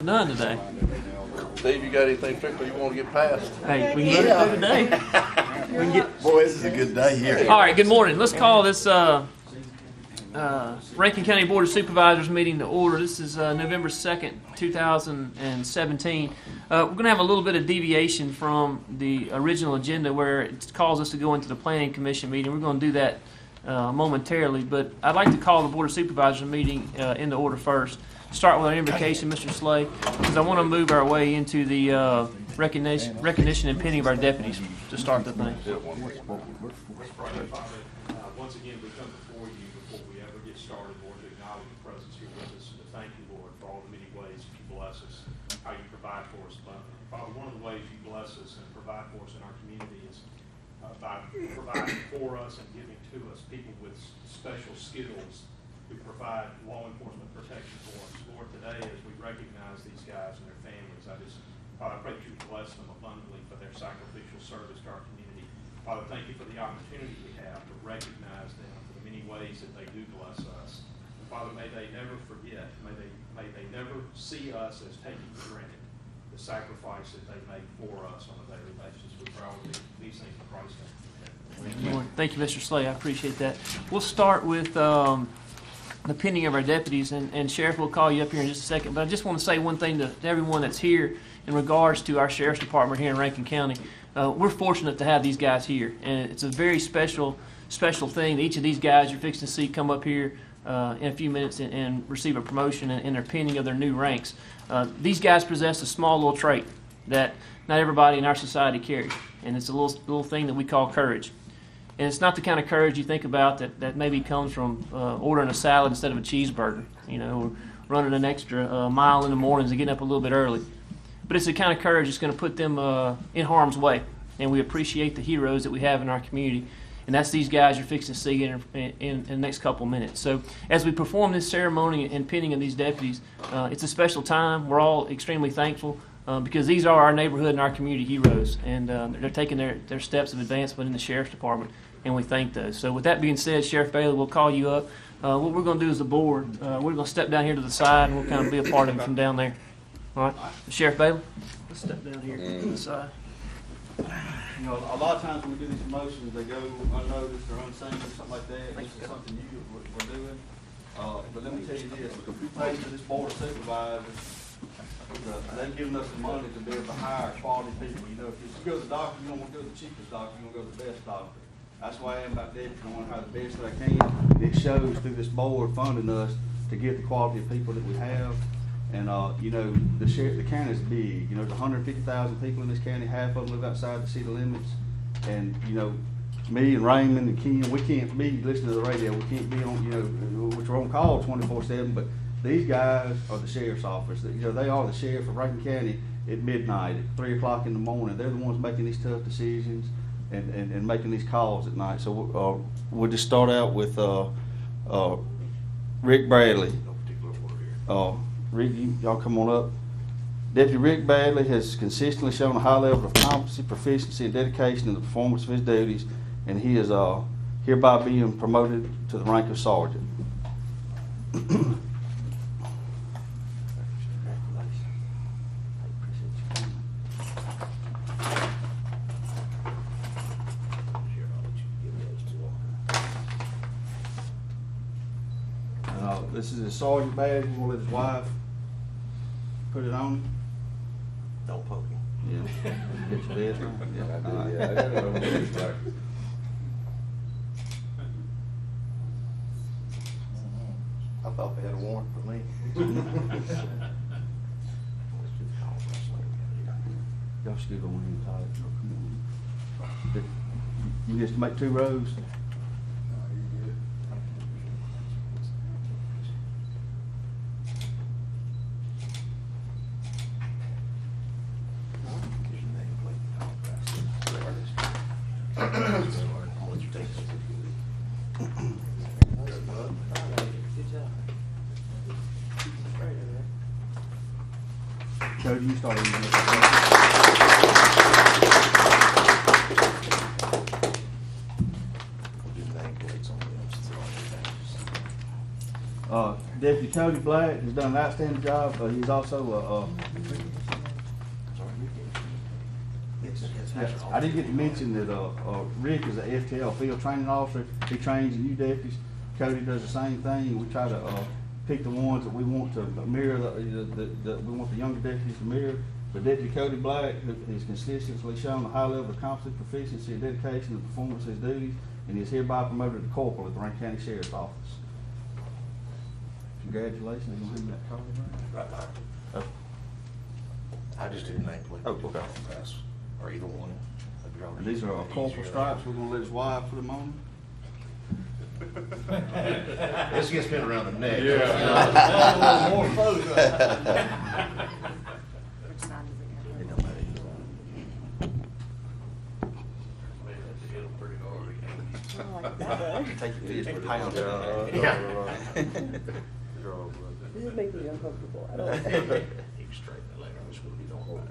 None today. Steve, you got anything particular you want to get passed? Hey, we can run it through today. We can get. Boy, this is a good day here. All right. Good morning. Let's call this Rankin County Board of Supervisors meeting to order. This is November 2nd, 2017. We're going to have a little bit of deviation from the original agenda where it calls us to go into the Planning Commission meeting. We're going to do that momentarily, but I'd like to call the Board of Supervisors meeting into order first. Start with our invocation, Mr. Slay, because I want to move our way into the recognition and pinning of our deputies to start the thing. Once again, we come before you before we ever get started, Lord, to acknowledge your presence here with us and to thank you, Lord, for all the many ways that you bless us, how you provide for us abundantly. Father, one of the ways you bless us and provide for us in our community is by providing for us and giving to us people with special skills who provide law enforcement protection for us. Lord, today as we recognize these guys and their families, I pray that you bless them abundantly for their sacrificial service to our community. Father, thank you for the opportunity we have to recognize them for the many ways that they do bless us. And Father, may they never forget, may they never see us as taking for granted the sacrifice that they make for us on a daily basis. We pray all these things in Christ's name. Thank you, Mr. Slay. I appreciate that. We'll start with the pinning of our deputies, and Sheriff, will call you up here in just a second. But I just want to say one thing to everyone that's here in regards to our Sheriff's Department here in Rankin County. We're fortunate to have these guys here, and it's a very special thing. Each of these guys you're fixing to see come up here in a few minutes and receive a promotion in their pinning of their new ranks. These guys possess a small little trait that not everybody in our society carries, and it's a little thing that we call courage. And it's not the kind of courage you think about that maybe comes from ordering a salad instead of a cheeseburger, or running an extra mile in the mornings and getting up a little bit early. But it's the kind of courage that's going to put them in harm's way. And we appreciate the heroes that we have in our community. And that's these guys you're fixing to see in the next couple minutes. So as we perform this ceremony and pinning of these deputies, it's a special time. We're all extremely thankful because these are our neighborhood and our community heroes. And they're taking their steps of advancement in the Sheriff's Department. And we thank those. So with that being said, Sheriff Bailey, we'll call you up. What we're going to do as a board, we're going to step down here to the side, and we'll kind of be a part of it from down there. All right, Sheriff Bailey, let's step down here to the side. A lot of times when we do these promotions, they go unnoticed or unseen or something like that. This is something new we're doing. But let me tell you this: thanks to this Board of Supervisors, they've given us the money to be able to hire quality people. If you go to the doctor, you don't want to go to the cheapest doctor. You want to go to the best doctor. That's why I am about deputies. I want to hire the best that I can. It shows through this board funding us to get the quality of people that we have. And the county is big. There's 150,000 people in this county. Half of them live outside the city limits. And me and Raymond and Ken, we can't be listening to the radio. We can't be on, which we're on call 24/7. But these guys are the sheriff's office. They are the sheriff of Rankin County at midnight, at 3 o'clock in the morning. They're the ones making these tough decisions and making these calls at night. So we'll just start out with Rick Bradley. Rick, y'all come on up. Deputy Rick Bradley has consistently shown a high level of competency, proficiency, and dedication in the performance of his duties, and he is hereby being promoted to the rank of sergeant. This is his sergeant badge. He's going to let his wife put it on him. Don't poke him. Yeah. Get your bed on. I thought they had a warrant for me. Y'all still going in tight. You just make 2 rows. Jody, you start. Deputy Cody Black has done an outstanding job. He's also I didn't get to mention that Rick is a FTL field training officer. He trains the new deputies. Cody does the same thing. We try to pick the ones that we want to mirror. We want the younger deputies to mirror. But Deputy Cody Black has consistently shown a high level of competency, proficiency, and dedication to the performance of his duties, and is hereby promoted to corporal at the Rankin County Sheriff's Office. Congratulations. Are you gonna hand me that card? Right there. I just did name plate. Oh, okay. Or either one. And these are our corporal stripes. We're gonna let his wife put them on. This gets been around the neck. More folks. Which side does it It go? don't matter. I like that. Take your fist, put pound it. This is making me uncomfortable. I don't like that. You can straighten it later. I'm just gonna be don't hold it.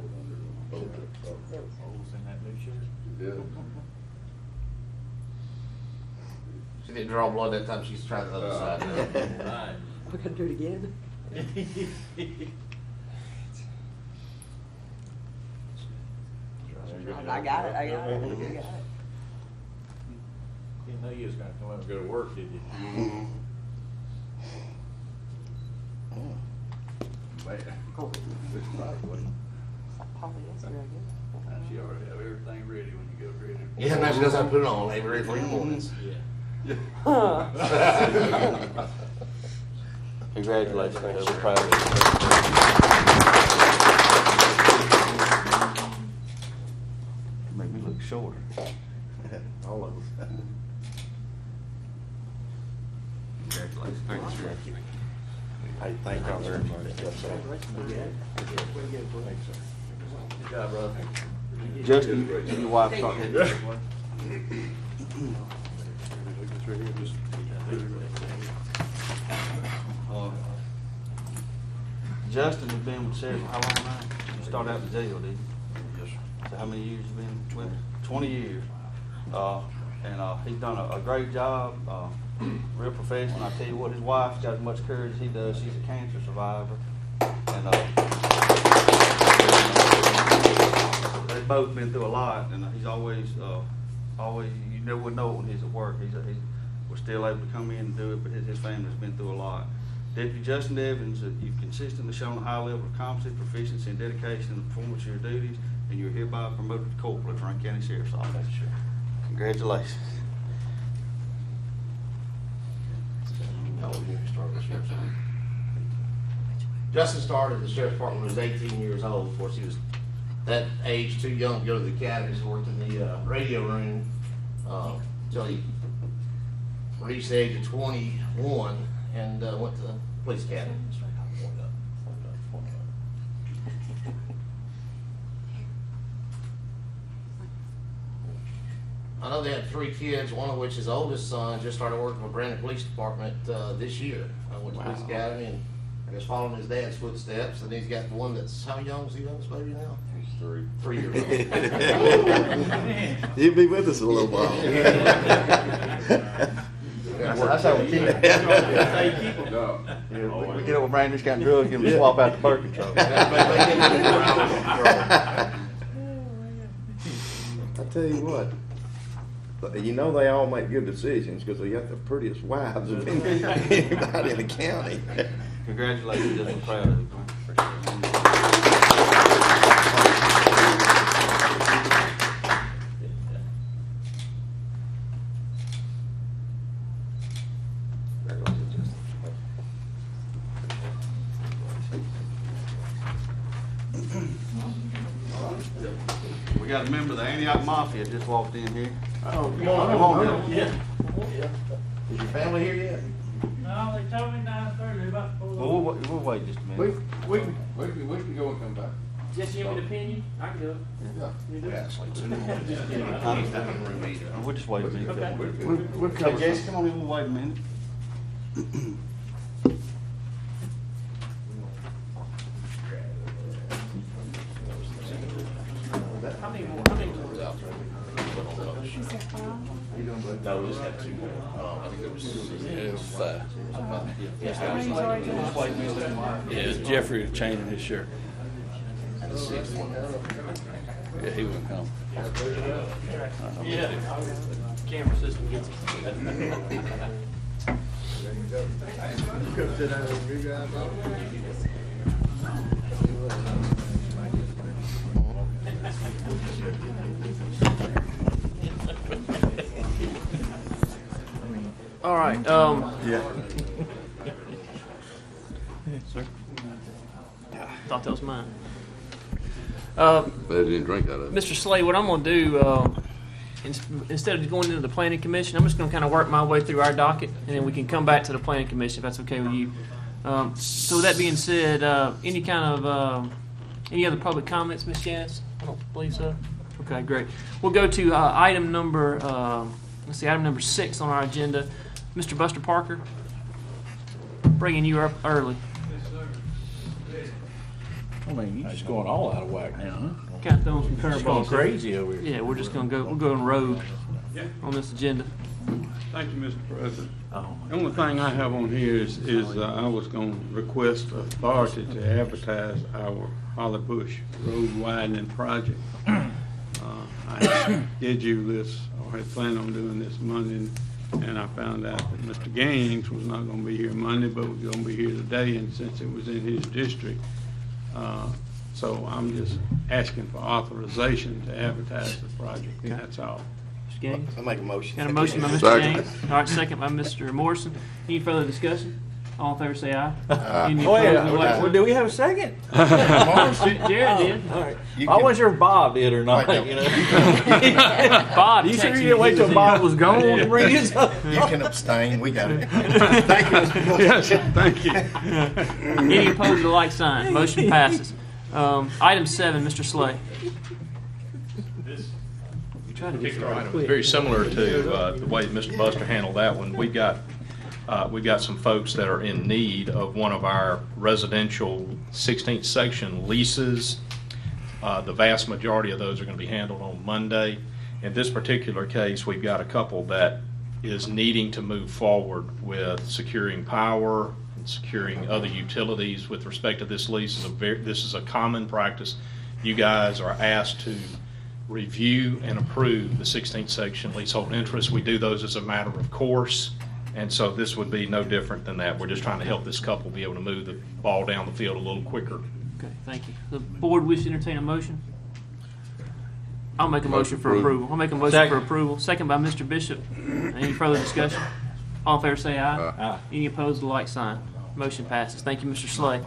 She didn't draw blood that time, she's trying the other side now. We're gonna do it again? I got it. You got it. Didn't know you was gonna come up and go to work, did you? Cool. It's like polyester, I guess. She already have everything ready when you go ready. Yeah, now she doesn't have to put it on, they ready for your mornings. Huh. Congratulations, man, we're proud of you. Make me look shorter. All of us. Congratulations. Thank you. Hey, thank y'all very much. Yes, sir. Good job, brother. Justin, your wife talked to you. Justin has been with Sheriff how long now? You started out in jail, did you? Yes, sir. So how many years you been with him? 20 years. And he's done a great job, real professional. I tell you what, his wife's got as much courage as he does. She's a cancer survivor. And they've both been through a lot, and he's always, you never would know it when he's at work. We're still able to come in and do it, but his family's been through a lot. Deputy Justin Evans, you've consistently shown a high level of competency, proficiency, and dedication in the performance of your duties, and you're hereby promoted to corporal at the Rankin County Sheriff's Office. Congratulations. How old did you start with the sheriff's office? Justin started the sheriff's department when he was 18 years old. Of course, he was that age, too young to go to the academy. He worked in the radio room until he reached the age of 21 and went to the police academy. I know they had 3 kids, one of which his oldest son just started working for Brandon Police Department this year. I went to police academy and I guess following his dad's footsteps. And he's got one that's, how young is the youngest baby now? He's 3. 3 years old. He'll be with us a little while. That's how we keep it. We get over Brandon, this kind of drug, and we swap out the birth control. I tell you what, you know they all make good decisions because they got the prettiest wives of anybody in the county. Congratulations, just proud of you. We got a member of the Antioch Mafia just walked in here. Oh, Come on, yeah. Is your family here yet? No, they told me 9:30 about to pull Well, we'll wait just a minute. We can go and come back. Just you want me to pin you? I can do it. We'll just wait a minute. Okay. We'll cover. Hey, Jesse, come on in, we'll wait a minute. How many more? She said 5. No, we just had two more. I think there was five. Yeah, Jeffrey was changing his shirt. And the sixth one. Yeah, he wouldn't come. Yeah. Camera system gets it. All right, Yeah. sir. Thought that was mine. But I didn't drink out of it. Mr. Slay, what I'm gonna do, instead of going into the planning commission, I'm just gonna kind of work my way through our docket, and then we can come back to the planning commission, if that's okay with you. So with that being said, any kind of, any other public comments, Ms. Yaz? I don't believe so. Okay, great. We'll go to item number, item number 6 on our agenda. Mr. Buster Parker, bringing you up early. I mean, you're just going all out of whack now, huh? Kind of throwing some Just going curveballs. crazy over here. Yeah, we're just gonna go, we'll go on road on this agenda. Thank you, Mr. President. Oh, The only thing I have on here is I was going to request authority to advertise our Holly Bush Road widening project. I did you this, or had planned on doing this Monday, and I found out that Mr. Gaines was not going to be here Monday, but was going to be here today, and since it was in his district, so I'm just asking for authorization to advertise the project, that's all. Mr. Gaines? I make a motion. Got a motion by Mr. Second. Gaines. All right, second by Mr. Morrison. Any further discussion? All in favor say aye. Any Oh, opposed, yeah. no like sign. Do we have a second? Jared did. All right. You I can- wasn't sure if Bob did or not, Right. you know? Bob, You sure texted you me. didn't wait He till was Bob in. was gone to bring his up? You can abstain, we got it. Thank you, Mr. Bush. Yes, thank you. Any opposed, the like sign. Motion passes. Item 7, Mr. Slay. This You tried to get particular started item is quick. very similar to the way Mr. Buster handled that one. We've got some folks that are in need of one of our residential 16th section leases. The vast majority of those are going to be handled on Monday. In this particular case, we've got a couple that is needing to move forward with securing power and securing other utilities with respect to this lease. This is a common practice. You guys are asked to review and approve the 16th section leasehold interest. We do those as a matter of course, and so this would be no different than that. We're just trying to help this couple be able to move the ball down the field a little quicker. Okay, thank you. The board wish to entertain a motion? I'll make a motion for approval. I'll make a motion for approval. Second by Mr. Bishop. Any further discussion? All in favor say aye. Aye. Any opposed, the like sign. Motion passes. Thank you, Mr. Slay.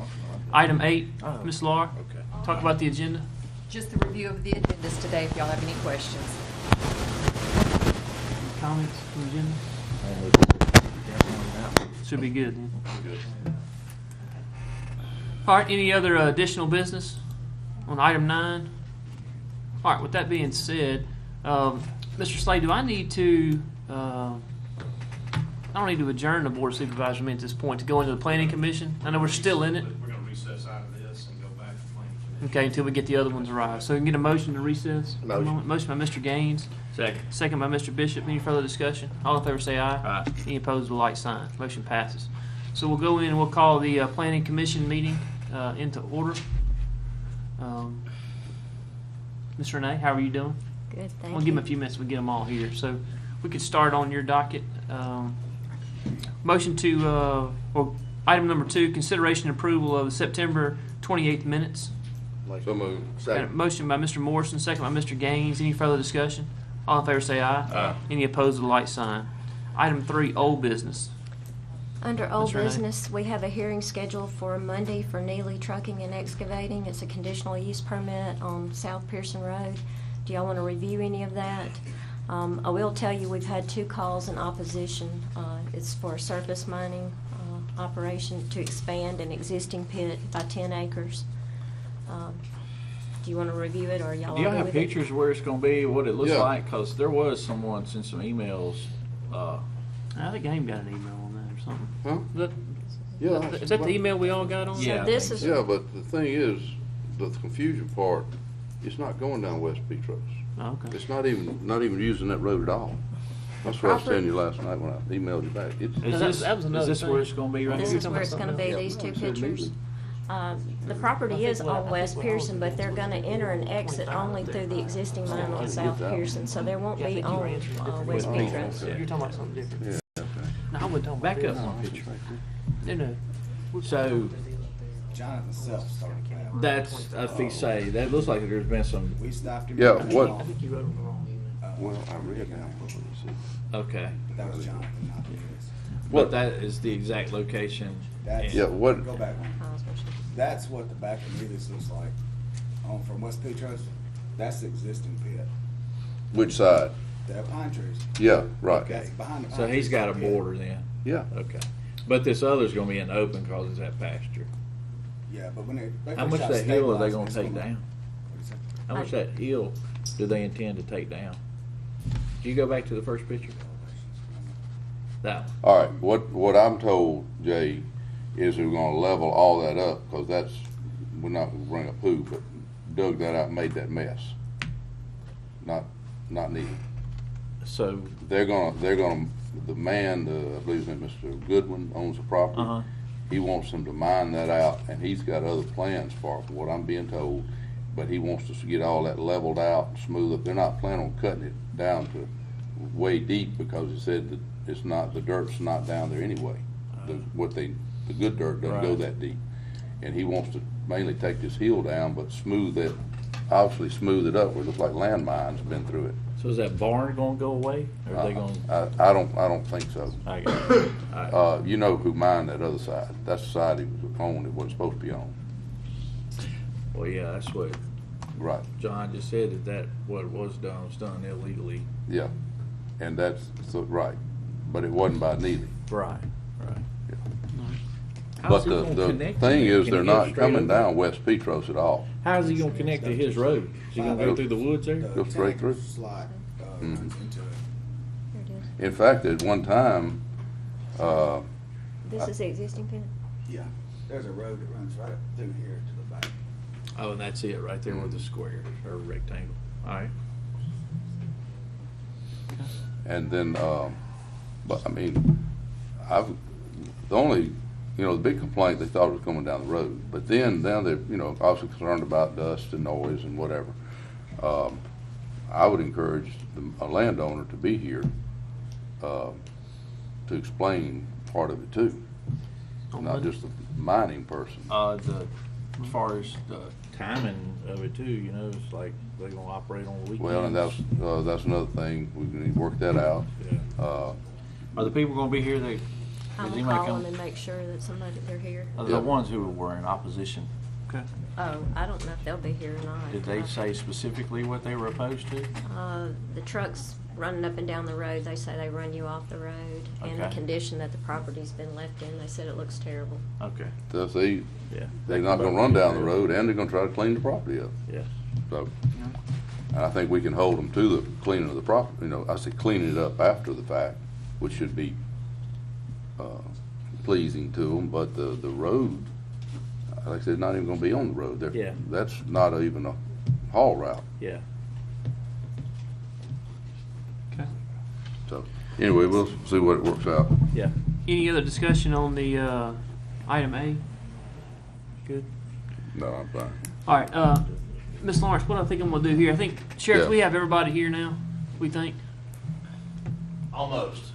Item 8, Ms. Laura. Okay. Talk about the agenda. Just the review of the agendas today, if y'all have any questions. Any comments on the agenda? Should be good then. All right, any other additional business on item 9? All right, with that being said, Mr. Slade, do I need to, I don't need to adjourn the Board of Supervisors meeting at this point to go into the Planning Commission? I know we're still in it. We're going to recess out of this and go back to planning commission. Okay, until we get the other ones arrived. So we can get a motion to recess? Motion. Motion by Mr. Gaines. Second. Second by Mr. Bishop. Any further discussion? All in favor say aye. Aye. Any opposed, the like sign. Motion passes. So we'll go in and we'll call the Planning Commission meeting into order. Ms. Renee, how are you doing? Good, thank We'll give them a few minutes, we'll get them all here. So we could start on your docket. Motion to, or item number 2, consideration and approval of the September 28th minutes. So moved. Got a Second. motion by Mr. Morrison, second by Mr. Gaines. Any further discussion? All in favor say aye. Aye. Any opposed, the like sign. Item 3, old business. Under old Ms. Renee. business, we have a hearing scheduled for Monday for Neely Trucking and Excavating. It's a conditional use permit on South Pearson Road. Do y'all want to review any of that? I will tell you, we've had 2 calls in opposition. It's for a surface mining operation to expand an existing pit by 10 acres. Do you want to review it, or y'all Do y'all okay have with it? pictures where it's gonna be, what it looks Yeah. like? Cause there was someone sent some emails, I think Aim got an email on that or something. Huh? Is Yeah. that, is that the email we all got on? Yeah. So this is, Yeah, but the thing is, the confusion part, it's not going down West Petros. Oh, okay. It's not even using that road at all. That's what I was telling you last night when I emailed you back. It's, that was another Is this where it's gonna be right This here? is where it's gonna be, these two pictures. The property is on West Pearson, but they're gonna enter and exit only through the existing line on South Pearson, so there won't be on West Petros. You're talking about something different. yeah, okay. No, I wasn't talking about Back up this. one picture. No. So Jonathan Self started that. that's, I think say, that looks like there's been some, We stopped him. Yeah, at what- I think you wrote them wrong. Well, I read that. okay. But that was Jonathan, not Chris. But that is the exact location. That's, Yeah, what- Go back one. That's what the back of Neely's looks like. From West Petros, that's the existing pit. Which side? The pine trees. Yeah, right. That's behind the pine So trees. he's got a border then. Yeah. Okay. But this other's gonna be in the open because it's that pasture. Yeah, but when they How much first of that hill are they gonna stabilize it, take it's down? What'd you say? How much of that hill do they intend to take down? Do you go back to the first picture? That one. All right, what I'm told, Jay, is we're gonna level all that up, cause that's, we're not gonna bring up who, but dug that out and made that mess. Not needed. So, They're gonna, the man, I believe his name is Mr. Goodwin, owns the property. uh-huh. He wants them to mine that out, and he's got other plans for it, from what I'm being told. But he wants to get all that leveled out, smooth up. They're not planning on cutting it down to way deep, because he said that it's not, the dirt's not down there anyway. The good dirt doesn't go Right. that deep. And he wants to mainly take this hill down, but smooth it, obviously smooth it up where it looks like landmines been through it. So is that barn gonna go away? Or are they gonna? I don't think so. I got it. All right. You know who mined that other side. That's the side he was on, it wasn't supposed to be on. Well, yeah, that's what Right, John just said, that what was done illegally. yeah. And that's, so, right. But it wasn't by Neely. Right. But the thing is, they're not coming down West Petros at all. How's he gonna connect to his road? Is he gonna go through the woods there? Go straight through. Slide, Mhm. runs into it. Here it is. In fact, at one time, This is the existing pit? Yeah, there's a road that runs right up through here to the back. Oh, and that's it, right there with the square or rectangle. All right. and then, but I mean, the only, the big complaint, they thought it was coming down the road. But then they're, obviously concerned about dust and noise and whatever. I would encourage a landowner to be here to explain part of it too, not just the mining person. As far as the timing of it too, it's like they're gonna operate on weekends. Well, and that's another thing, we need to work that out. Yeah. Are the people gonna be here that, I'm does gonna anybody call come? them and make sure that they're here. The Yeah. ones who were in opposition, Okay. Oh, I don't know if they'll be here or not. did they say specifically what they were opposed to? The trucks running up and down the road, they say they run you off the road. And the Okay. condition that the property's been left in, they said it looks terrible. Okay, So see, yeah. they're not gonna run down the road, and they're gonna try to clean the property up. Yeah. So, and I think we can hold them to the cleaning of the property, I say cleaning it up after the fact, which should be, pleasing to them, but the road, like I said, not even gonna be on the road. Yeah. That's not even a haul route. Yeah. Okay. So, anyway, we'll see what it works out. Yeah. Any other discussion on the item A? Good. No, I'm fine. All right, Ms. Lawrence, what I think I'm gonna do here, I think, Sheriff, Yeah. we have everybody here now, we think? Almost.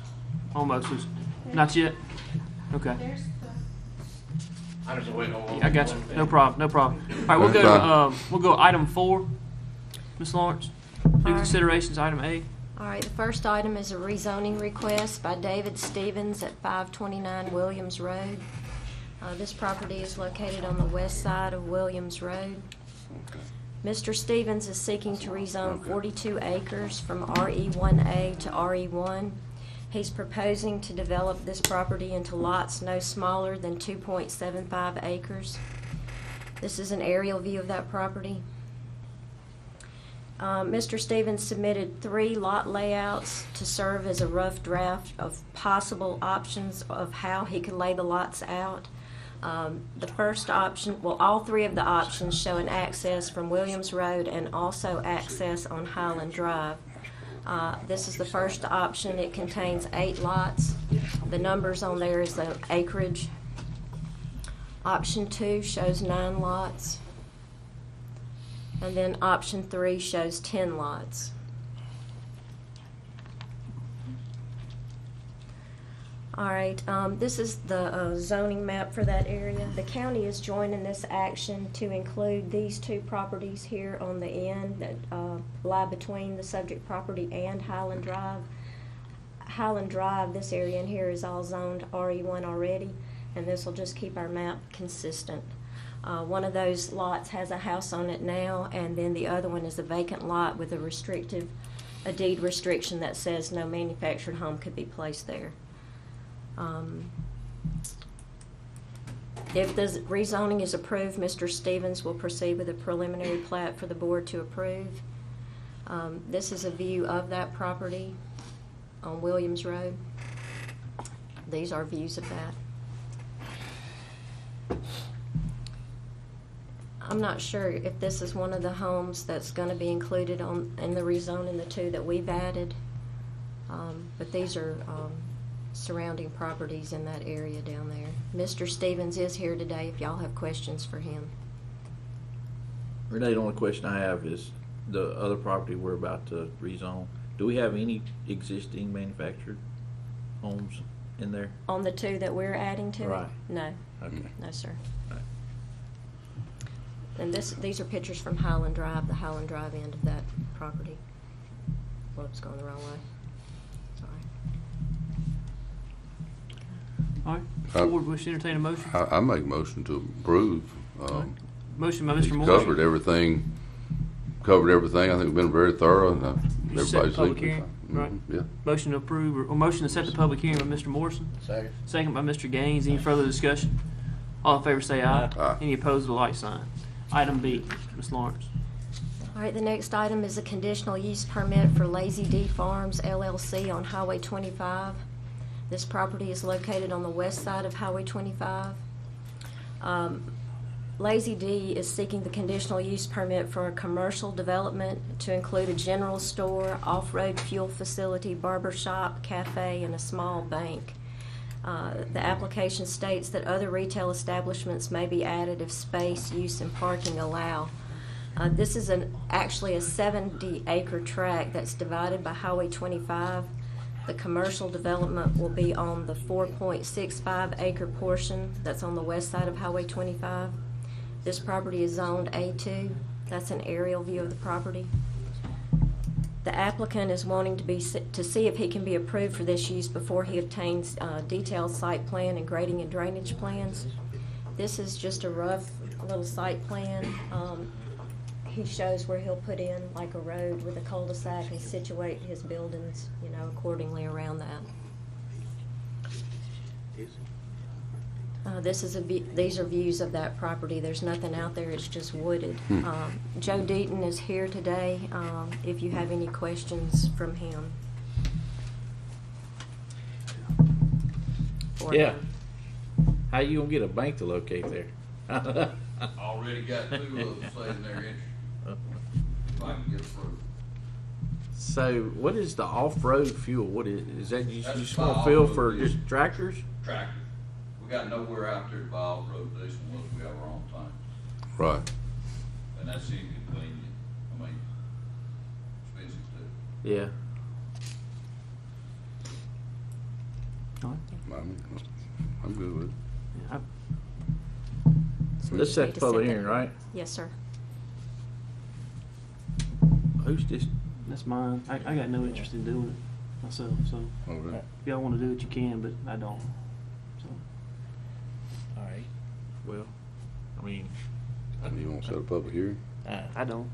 Almost. Not yet? Okay. I'm just waiting on one. Yeah, I got you. No problem, All right, we'll go to, we'll go item 4, Ms. Lawrence. New right. considerations, item A. All right, the first item is a rezoning request by David Stevens at 529 Williams Road. This property is located on the west side of Williams Road. Mr. Stevens is seeking to rezone 42 acres from RE1A to RE1. He's proposing to develop this property into lots no smaller than 2.75 acres. This is an aerial view of that property. Mr. Stevens submitted 3 lot layouts to serve as a rough draft of possible options of how he could lay the lots out. The first option, well, all 3 of the options show an access from Williams Road and also access on Highland Drive. This is the first option. It contains 8 lots. The numbers on there is the acreage. Option 2 shows 9 lots. And then option 3 shows 10 lots. All right, this is the zoning map for that area. The county is joining this action to include these 2 properties here on the end that lie between the subject property and Highland Drive. Highland Drive, this area in here is all zoned RE1 already, and this will just keep our map consistent. One of those lots has a house on it now, and then the other one is a vacant lot with a deed restriction that says no manufactured home could be placed there. If the rezoning is approved, Mr. Stevens will proceed with a preliminary plat for the board to approve. This is a view of that property on Williams Road. These are views of that. I'm not sure if this is one of the homes that's going to be included in the rezoning, the 2 that we've added, but these are surrounding properties in that area down there. Mr. Stevens is here today if y'all have questions for him. Renee, the only question I have is the other property we're about to rezone. Do we have any existing manufactured homes in there? On the 2 that we're adding to Right. it? No. Okay. No, sir. Right. And these are pictures from Highland Drive, the Highland Drive end of that property. Whoops, going the wrong way. Sorry. All right, board wish to entertain a motion? I make a motion to approve. Motion by He's Mr. Morrison. covered everything. I think we've been very thorough, and You set the everybody's public looking hearing, fine. right? Yeah. Motion to approve, or motion to set the public hearing by Mr. Morrison. Second. Second by Mr. Gaines. Any further discussion? All in favor say aye. Aye. Any opposed, the like sign. Item B, Ms. Lawrence. All right, the next item is a conditional use permit for Lazy D Farms LLC on Highway 25. This property is located on the west side of Highway 25. Lazy D is seeking the conditional use permit for a commercial development to include a general store, off-road fuel facility, barber shop, cafe, and a small bank. The application states that other retail establishments may be added if space, use, and parking allow. This is actually a 70-acre tract that's divided by Highway 25. The commercial development will be on the 4.65-acre portion that's on the west side of Highway 25. This property is zoned A2. That's an aerial view of the property. The applicant is wanting to see if he can be approved for this use before he obtains detailed site plan and grading and drainage plans. This is just a rough little site plan. He shows where he'll put in like a road with a cul-de-sac and situate his buildings, accordingly around that. These are views of that property. There's nothing out there. It's just wooded. Joe Deaton is here today. If you have any questions from him. Yeah. How you gonna get a bank to locate there? Already got 2 of them saying they're interested. If I can get approved. So, what is the off-road fuel? What is that? You That's just want to fill for off-road just tractors? Tractors. We got nowhere out there to buy off-road diesel unless we have our own tank. Right. And that's inconvenient. I mean, expensive too. Yeah. All right. I'm good with it. Yeah, So we Let's just set need the to public that. hearing, right? Yes, sir. Who's this? that's mine. I got no interest in doing it myself, so Okay. if y'all want to do it, you can, but I don't. So, All right. Well, I mean, You want to set a public hearing? I don't.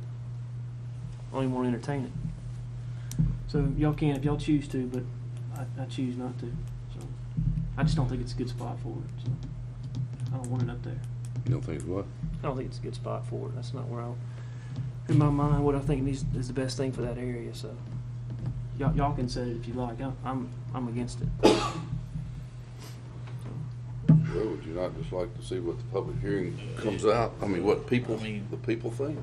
I don't even want to entertain it. So y'all can if y'all choose to, but I choose not to. So I just don't think it's a good spot for it. So I don't want it up there. You don't think it's what? I don't think it's a good spot for it. That's not where in my mind, what I think is the best thing for that area. So y'all can say it if you like. I'm against it. Well, would you not just like to see what the public hearing comes out? I mean, what people, I mean- the people think?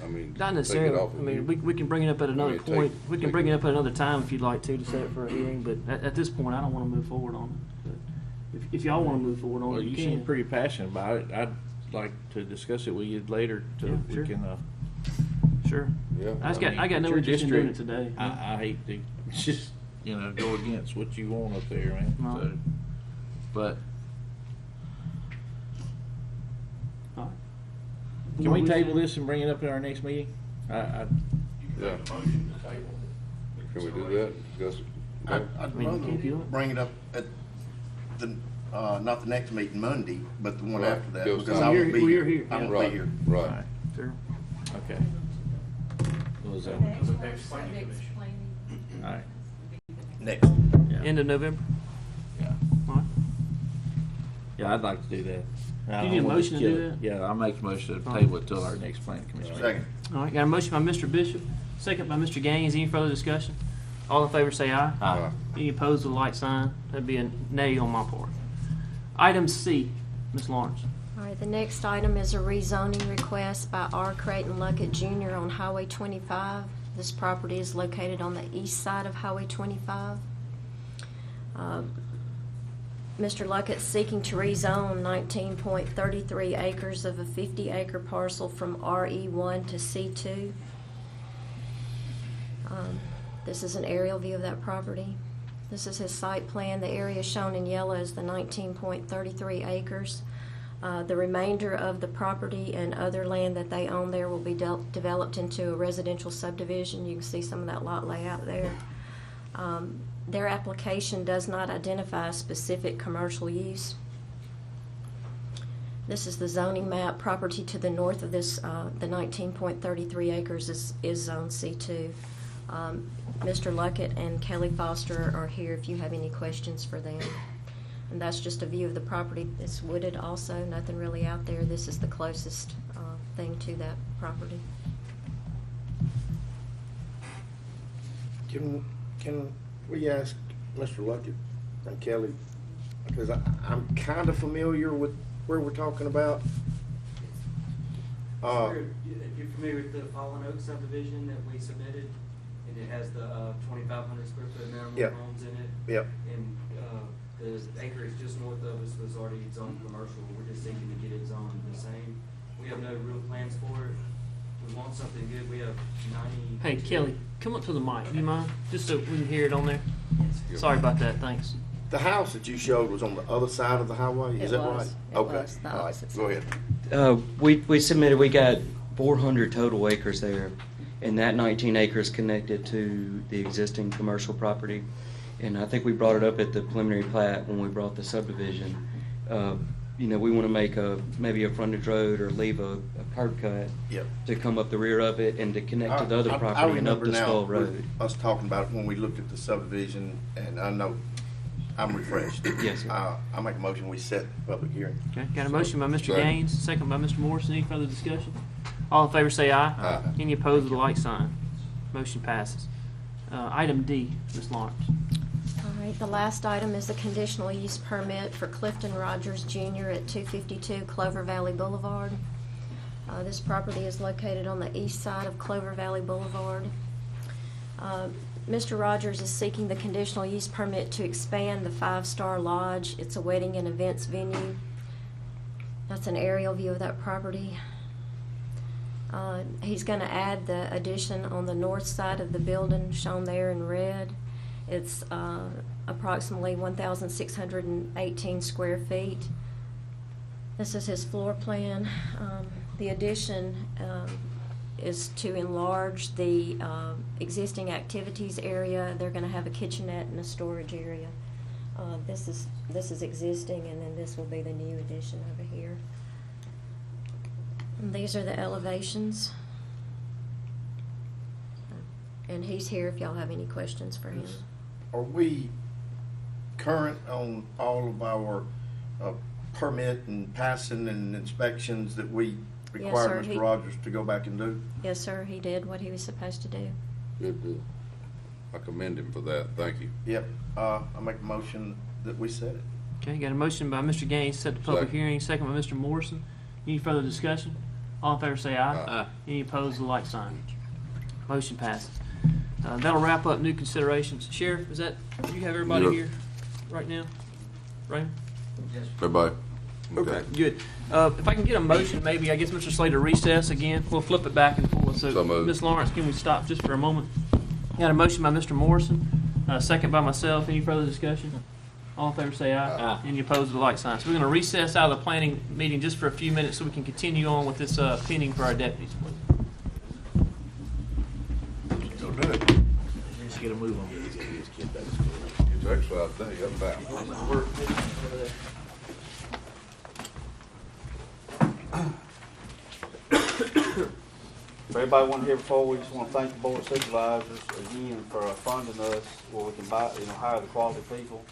I mean, Not take it necessarily. off I of mean, you. we can bring it up at another mean, take- point. We can take bring it- it up at another time if you'd like to set it for a hearing, but at this point, I don't want to move forward on it. But if y'all want to move forward on Well, it, you you seem can. pretty passionate about it. I'd like to discuss it with you later Yeah, till sure. we can, Sure. Yeah. I got no your interest in doing it district, today. I hate to just, go against what you want up there, man. No. So, but All right. can we table this and bring it up at our next meeting? Yeah. Can we do that? Discuss it? I'd mean, rather if you want. bring it up at the, not the next meeting Monday, but the one Right. after that, Go because some- I Well, won't be you're here. here, I yeah. won't Right, be here. right. Sure. Okay. What was that? All right. Next. Yeah. End of November. Yeah. All right. Yeah, I'd like to do that. I You don't need a wanna motion to kill do it. that? Yeah, I'll make a motion to All right. table it till our next planning commission meeting. Second. All right. Got a motion by Mr. Bishop, second by Mr. Gaines. Any further discussion? All in favor, say aye. Aye. Any opposed with a like sign? That'd be a nay on my part. Item C, Ms. Lawrence. All right, the next item is a rezoning request by R. Creighton Luckett Jr. on Highway 25. This property is located on the east side of Highway 25. Mr. Luckett's seeking to rezone 19.33 acres of a 50-acre parcel from RE1 to C2. This is an aerial view of that property. This is his site plan. The area shown in yellow is the 19.33 acres. The remainder of the property and other land that they own there will be developed into a residential subdivision. You can see some of that lot layout there. Their application does not identify a specific commercial use. This is the zoning map. Property to the north of this, the 19.33 acres is zone C2. Mr. Luckett and Kelly Foster are here if you have any questions for them. And that's just a view of the property. It's wooded also, nothing really out there. This is the closest thing to that property. Can we ask Mr. Luckett and Kelly, because I'm kind of familiar with where we're talking about. If you're familiar with the Fallen Oak subdivision that we submitted, and it has the 2,500 square foot minimum Yep. homes in it. Yep. And the acreage just north of us was already zoned commercial. We're just seeking to get it zoned the same. We have no real plans for it. We want something good. We have 90. Hey, Kelly, come up to the mic. You mind? Just so we can hear it on there. Sorry about that. Thanks. The house that you showed was on the other side of the highway, is It that was. right? It Okay, was the all right, opposite go ahead. We submitted, we got 400 total acres there, and that 19 acres connected to the existing commercial property. And I think we brought it up at the preliminary plat when we brought the subdivision. We want to make maybe a frontage road or leave a curb cut Yep. to come up the rear of it and to connect to the other I property and up remember the now Skull Road. us talking about it when we looked at the subdivision, and I know I'm refreshed. Yes, sir. I make a motion, we set the public hearing. Okay. Got a motion by Mr. Second. Gaines, second by Mr. Morrison. Any further discussion? All in favor, say aye. Aye. Any opposed with a like sign? Motion passes. Item D, Ms. Lawrence. All right, the last item is a conditional use permit for Clifton Rogers Jr. at 252 Clover Valley Boulevard. This property is located on the east side of Clover Valley Boulevard. Mr. Rogers is seeking the conditional use permit to expand the five-star lodge. It's a wedding and events venue. That's an aerial view of that property. He's going to add the addition on the north side of the building shown there in red. It's approximately 1,618 square feet. This is his floor plan. The addition is to enlarge the existing activities area. They're going to have a kitchenette and a storage area. This is existing, and then this will be the new addition over here. And these are the elevations. And he's here if y'all have any questions for him. Are we current on all of our permit and passing and inspections that we required sir. Mr. Rogers to go back and do? Yes, sir, he did what he was supposed to do. Good deal. I commend him for that. Thank you. Yep. I make a motion that we set it. Okay, got a motion by Mr. Gaines to set the public Second. hearing, second by Mr. Morrison. Any further discussion? All in favor say aye. Aye. Any opposed, the like sign. Motion passes. That'll wrap up new considerations. Sheriff, do you have everybody Yep. here right now? Raymond? Everybody? Okay, good. If I can get a motion, maybe, I guess Mr. Slater recess again. We'll flip it back and forth. So moved. Ms. Lawrence, can we stop just for a moment? Got a motion by Mr. Morrison, second by myself. Any further discussion? All in favor say aye. Aye. Any opposed, the like sign. So we're going to recess out of the planning meeting just for a few minutes so we can continue on with this pending for our deputies. Go do it. Let's get a move on. It's actually, I think, up back. For everybody wanting to hear before, we just want to thank the Board of Supervisors again for funding us where we can hire the quality people.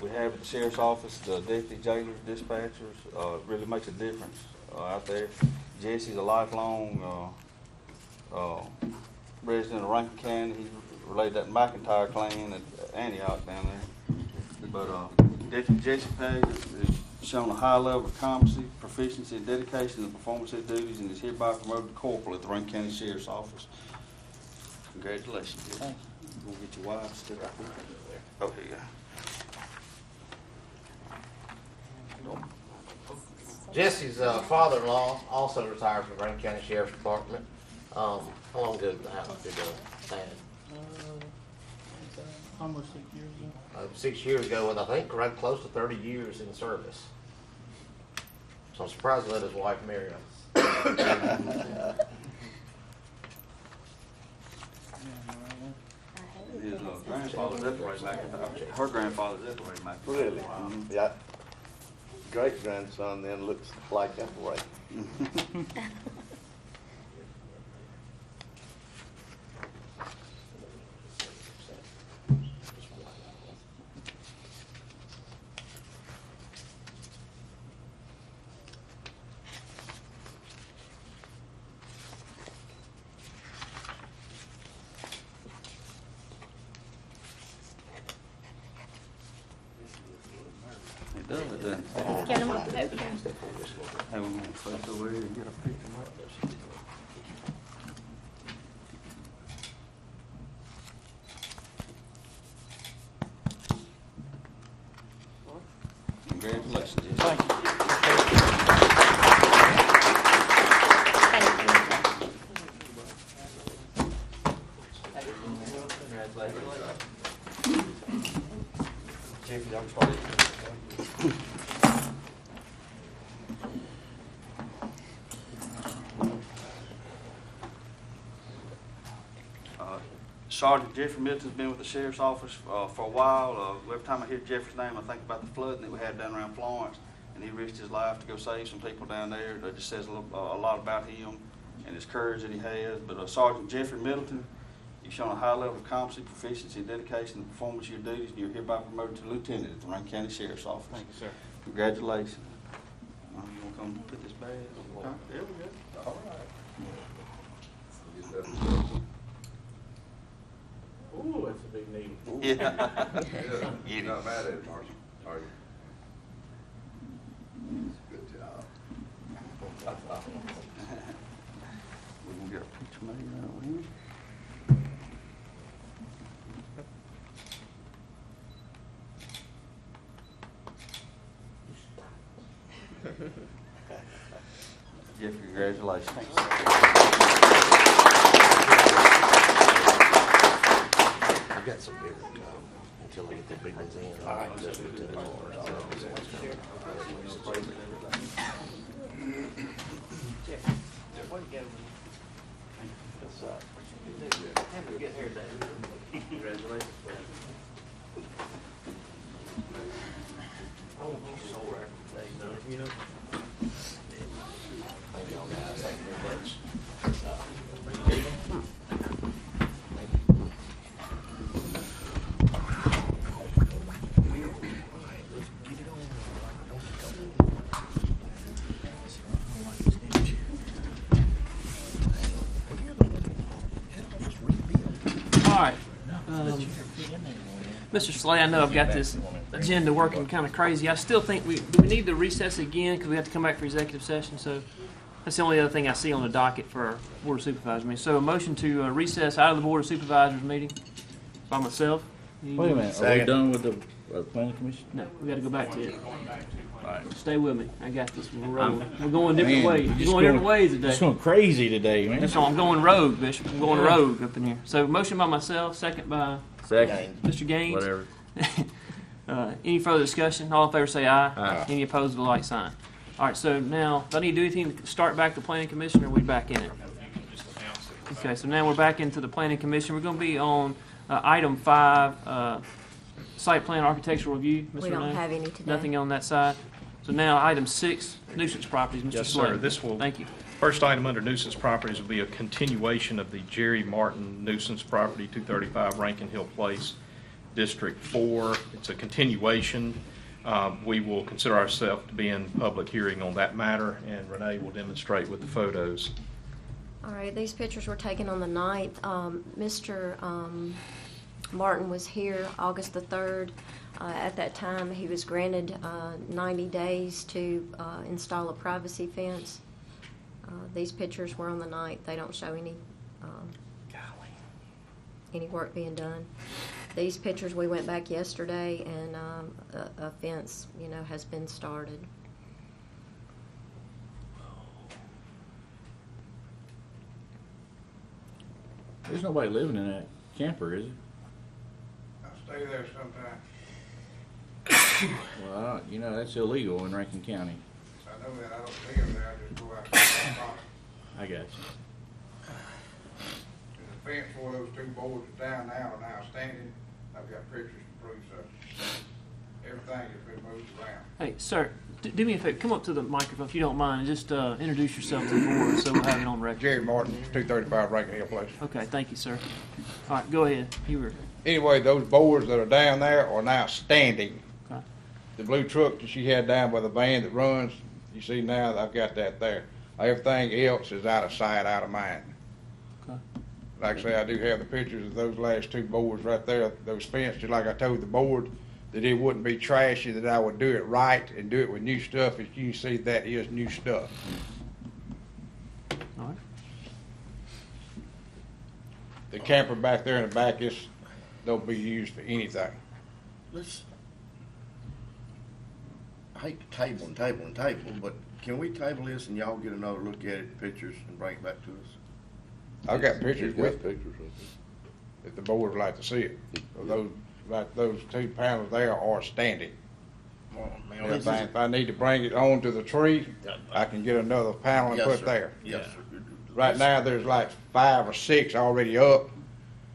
We have at the sheriff's office, the deputy jailers, dispatchers, it really makes a difference out there. Jesse's a lifelong resident of Rankin County. He's related to that McIntyre clan at Antioch down there. But Deputy Jesse Page has shown a high level of competency, proficiency, and dedication in the performance of his duties and is hereby promoted to corporal at the Rankin County Sheriff's Office. Congratulations, Jesse. Thank We'll get your wife to stick right there. Oh, here you go. Jesse's father-in-law also retired from Rankin County Sheriff's Department. How long ago did that? Almost 6 years ago. 6 years ago, and I think right close to 30 years in service. So I'm surprised to let his wife marry him. His grandfather's up right back in the, her grandfather's up right back. Really? Yeah. Great grandson then looks like that way. It does, it doesn't. Get them up there. Hey, we're gonna face over here and get a picture. Congratulations, Jesse. Thank you. Jeffrey, I'm sorry. Sergeant Jeffrey Middleton's been with the sheriff's office for a while. Every time I hear Jeffrey's name, I think about the flooding that we had down around Florence, and he risked his life to go save some people down there. That just says a lot about him and his courage that he has. But Sergeant Jeffrey Middleton, you've shown a high level of competency, proficiency, dedication, and performance of your duties, and you're hereby promoted to lieutenant at the Rankin County Sheriff's Office. Thank you, sir. Congratulations. You want to come put this badge? There we go. All right. Ooh, that's a big need. Yeah. You're not mad at it, Marshall, are you? Good job. We're gonna get a picture made right here. Jeffrey, congratulations. I've got some big ones until we get the big ones in. All right. Just to the Congratulations. Oh, you so rare. You know. Thank y'all guys. Thank you very much. All right. Mr. Slay, I know I've got this agenda working kind of crazy. I still think we need to recess again because we have to come back for executive session. So that's the only other thing I see on the docket for our Board of Supervisors meeting. So a motion to recess out of the Board of Supervisors meeting by myself. Wait a minute, are we done with the planning commission? No, we got to go back to it. All right. Stay with me. I got this. We're rolling. We're going different Man, ways. We're just going different ways today. Just going crazy today, man. That's all. I'm going rogue, Bishop. I'm going rogue up in here. So motion by myself, second by Second. Mr. Gaines. Whatever. Any further discussion? All in favor say aye. Aye. Any opposed with a like sign. All right, so now, do I need to do anything to start back the planning commission, or are we back in it? Okay, so now we're back into the planning commission. We're going to be on item 5, site plan architectural review. Ms. We don't Renee? have any today. Nothing on that side. So now, item 6, nuisance properties. Mr. Yes, Slade. sir. This will. Thank you. First item under nuisance properties will be a continuation of the Jerry Martin nuisance property, 235 Rankin Hill Place, District 4. It's a continuation. We will consider ourselves to be in public hearing on that matter, and Renee will demonstrate with the photos. All right, these pictures were taken on the 9th. Mr. Martin was here August the 3rd. At that time, he was granted 90 days to install a privacy fence. These pictures were on the 9th. They don't show any work being done. These pictures, we went back yesterday, and a fence, has been started. There's nobody living in that camper, is it? I stay there sometime. Well, that's illegal in Rankin County. I know that. I don't live there. I just go out and talk. I got you. The fence for those two boards is down now and now standing. I've got pictures to prove so. Everything has been moved around. Hey, sir, do me a favor. Come up to the microphone if you don't mind, and just introduce yourself to the board so we'll have it on record. Jerry Martin, 235 Rankin Hill Place. Okay, thank you, sir. All right, go ahead. You were. Anyway, those boards that are down there are now standing. Okay. The blue truck that she had down by the van that runs, you see now that I've got that there. Everything else is out of sight, out of mind. Okay. Like I say, I do have the pictures of those last two boards right there, those fences, like I told the board, that it wouldn't be trashy, that I would do it right and do it with new stuff. As you can see, that is new stuff. All right. The camper back there in the back don't be used for anything. I hate to table, but can we table this and y'all get another look at it, pictures, and bring it back to us? I've got pictures He's got with pictures of it. if the board would like to see it. Those two panels there are standing. If I need to bring it onto the tree, I can get another panel and Yes, put sir. there. Yes, sir. Right now, there's like 5 or 6 already up.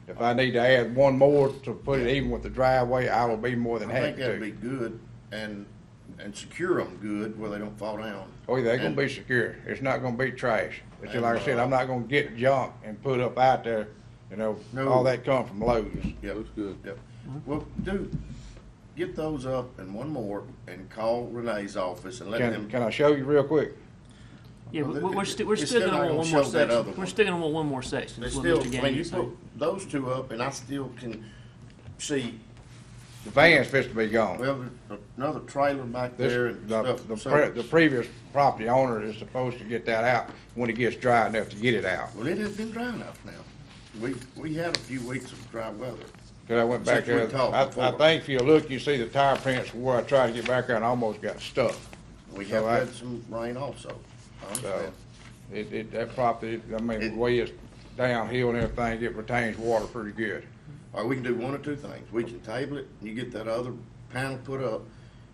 If I need to add one more to put it even with the driveway, I will be more than I happy think that'd be to. good and secure them good where they don't fall down. Oh, yeah, they're gonna And- be secure. It's not gonna be trash. It's just And, like I said, I'm not gonna get junk and put up out there, No. all that come from Lowe's. Yep. Looks good. Yep. Well, get those up and one more and call Renee's office and let them. Can I show you real quick? Yeah, Well, we're still it's gonna not want gonna one more show that other section. We're one. still gonna want one more section. They is what still, Mr. when you Gaines said. put those two up, and I still can see, The van's supposed to be gone. well, there's another trailer back there and stuff. The previous property owner is supposed to get that out when it gets dry enough to get it out. Well, it has been dry enough now. We had a few weeks of dry weather. Cause I went back Since we there, talked I before. think if you look, you see the tire prints where I tried to get back there and almost got stuck. We So have I- had some rain also. I So, understand. that property, I mean, the way it's downhill and everything, it retains water pretty good. All right, we can do one or two things. We can table it, and you get that other panel put up,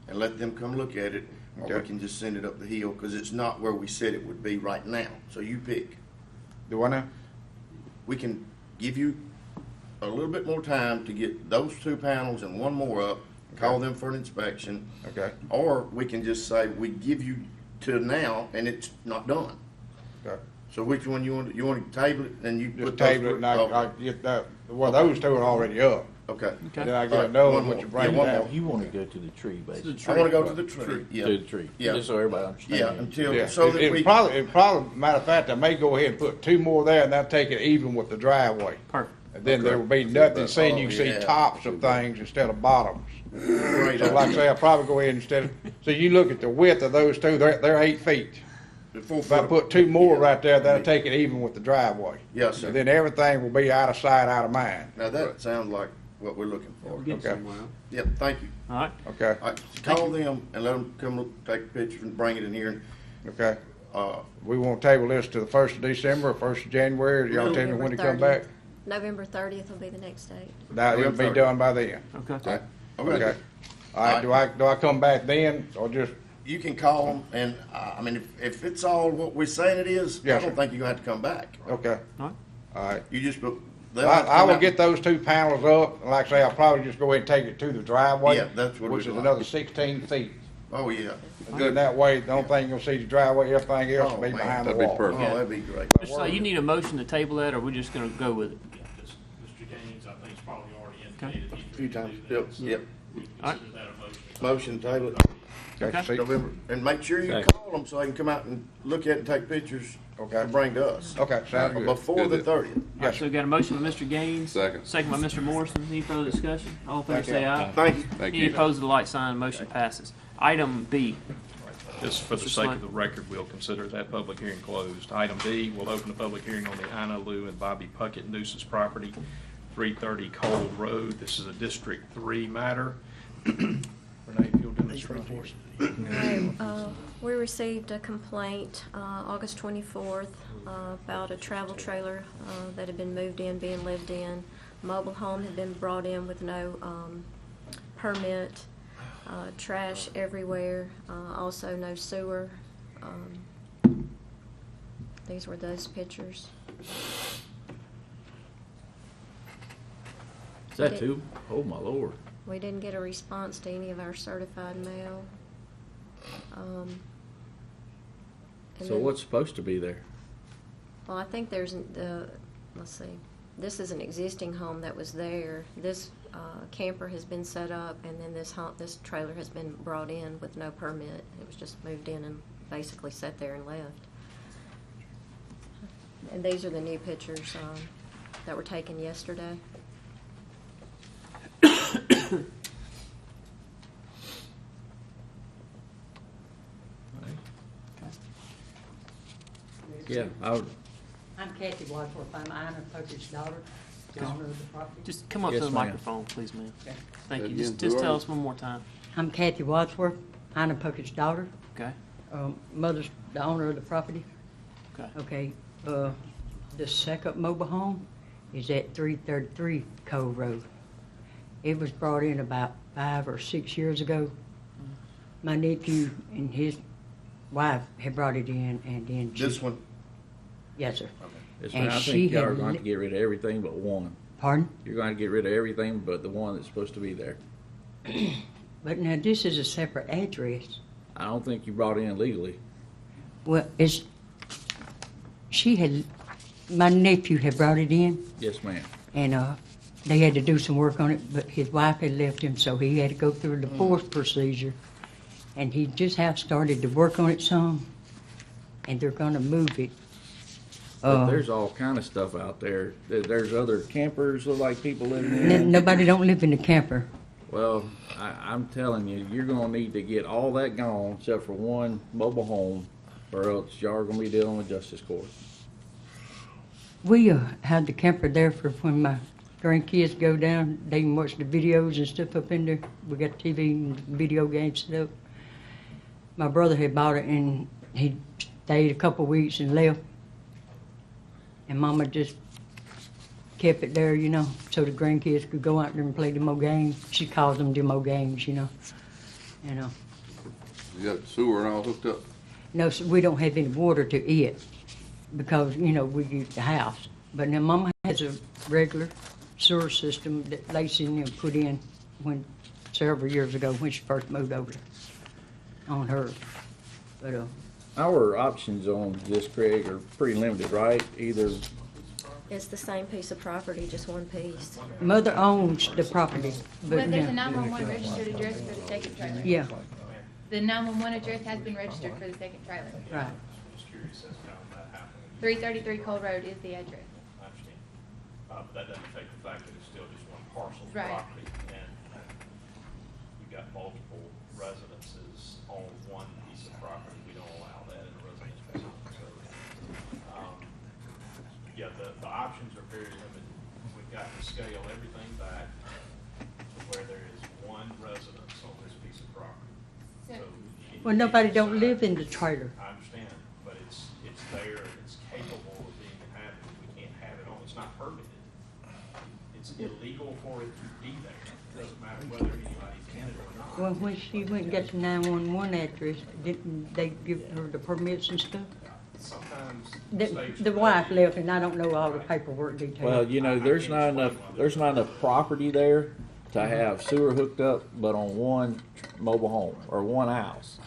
and let them come look at it, or we Okay. can just send it up the hill, because it's not where we said it would be right now. So you pick. Do I now? We can give you a little bit more time to get those two panels and one more up, call them for an inspection. Okay. Or we can just say, we give you to now, and it's not done. Okay. So which one you want to table it, and you Just put those? table it and I Okay. get that, well, those two are already up. Okay. Then I All get right, another one one, more. which you bring Yeah, one down. more. You want to go to the tree, basically. I want to go to the tree. Yeah. To the tree. Yeah. Just so everybody understands. Yeah, until, Yeah, so that we. matter of fact, I may go ahead and put 2 more there and that'll take it even with the driveway. Perfect. And then there Okay. will be nothing seen, you Oh, can see yeah. tops of things instead of bottoms. Great So like I idea. say, I'll probably go ahead instead of, so you look at the width of those two, they're 8 feet. The 4 If I foot- put 2 more yeah. right there, that'll take it even with the driveway. Yes, sir. And then everything will be out of sight, out of mind. Now, that sounds like what we're looking for. Okay, Yep, thank you. All right. okay, All right, call them and let them come look, take a picture and bring it in here. okay. Uh, We want to table this to the 1st of December or 1st of January. Y'all tell me when to come back. November 30th will be the next date. Now, it'll be done by then. Okay. Okay. All right, do I come back then or just, you can call them, and, I mean, if it's all what we're saying it is, I Yes, don't sir. think you're gonna have to come back. okay, All right. all right. You just, I will get those 2 panels up, and like I say, I'll probably just go ahead and take it to the driveway. Yeah, that's what Which we'd is like. another 16 feet. Oh, yeah. Good, that way, the only thing you'll see is the driveway, everything else will Oh, be man. behind the That'd be wall. perfect. Oh, that'd be great. So you need a motion to table that, or we're just gonna go with it? Yeah, Mr. Gaines, I think, has probably already indicated. he's A few ready to times, do yep, that, so yep. we can All right. consider that a motion. Motion table, Okay, see? November, and make sure you Second. call them so they can come out and look at it and take pictures Okay. to bring to us. Okay, sounds good. Before the Good. 30th. All right, Yes, so we got a motion by Mr. Gaines. Second. Second by Mr. Morrison. Any further discussion? All in favor Thank you. say aye. Thank you. Thank Any you. opposed to the light sign, motion passes. Item B. Just for the Mr. sake Slade. of the record, we'll consider that public hearing closed. Item D, we'll open the public hearing on the Ina Lou and Bobby Puckett nuisance property, 330 Cole Road. This is a District 3 matter. Renee, if you'll demonstrate for us. Okay, we received a complaint, August 24th, about a travel trailer, that had been moved in, being lived in. Mobile home had been brought in with no, permit, trash everywhere, also no sewer. These were those pictures. Is that too? Oh, my Lord. We didn't get a response to any of our certified mail. And So then- what's supposed to be there? Well, I think there's, let's see, this is an existing home that was there. This camper has been set up, and then this trailer has been brought in with no permit. It was just moved in and basically sat there and left. And these are the new pictures that were taken yesterday. Yeah, I would, I'm Kathy Wadsworth. I'm Ina Puckett's daughter, the owner of the property. Just come up Yes, to the ma'am. microphone, please, ma'am. Okay. Thank you. Again, Just who are tell you? us one more time. I'm Kathy Wadsworth, Ina Puckett's daughter. Okay? Mother's the owner of the property. Okay. Okay, the second mobile home is at 333 Cove Road. It was brought in about 5 or 6 years ago. My nephew and his wife had brought it in, and then she... This one, Yes, sir. it's, And I she think y'all had are going to li- get rid of everything but one. Pardon? You're going to get rid of everything but the one that's supposed to be there. But now this is a separate address. I don't think you brought it in legally. Well, my nephew had brought it in, Yes, ma'am. and they had to do some work on it, but his wife had left him, so he had to go through the divorce procedure. And he just have started to work on it some, and they're gonna move it. But there's all kind of stuff out there. There's other campers, look like people living in. Nobody don't live in the camper. Well, I'm telling you, you're gonna need to get all that gone except for one mobile home, or else y'all are gonna be dealing with justice court. We had the camper there for when my grandkids go down, they can watch the videos and stuff up in there. We got TV and video games set up. My brother had bought it, and he stayed a couple weeks and left. And Mama just kept it there, so the grandkids could go out there and play demo games. She calls them demo games, You got sewer and all hooked up? No, so we don't have any water to it because, we use the house. But now Mama has a regular sewer system that Lacey and them put in several years ago when she first moved over there on her. But Our options on this, Craig, are pretty limited, right? Either, It's the same piece of property, just one piece. Mother owns the property. But there's a now- 911 registered address for the second trailer. Yeah, The 911 address has been registered for the second trailer. right. Just curious as to how that happened. 333 Cole Road is the address. I understand. But that doesn't affect the fact that it's still just one parcel of Right. property. And you've got multiple residences on one piece of property. We don't allow that in a residential zone. So, yeah, the options are very limited. We've got to scale everything back to where there is one residence on this piece of property. So Well, nobody don't live in the trailer. I understand, but it's there, it's capable of being inhabited. We can't have it on, it's not permitted. It's illegal for it to be there. It doesn't matter whether anybody's in it or not. Well, when she went and got the 911 address, didn't they give her the permits and stuff? Sometimes The wife left, and I don't know all the paperwork details. Well, you know, there's not enough property there to have sewer hooked up, but on one mobile home or one house.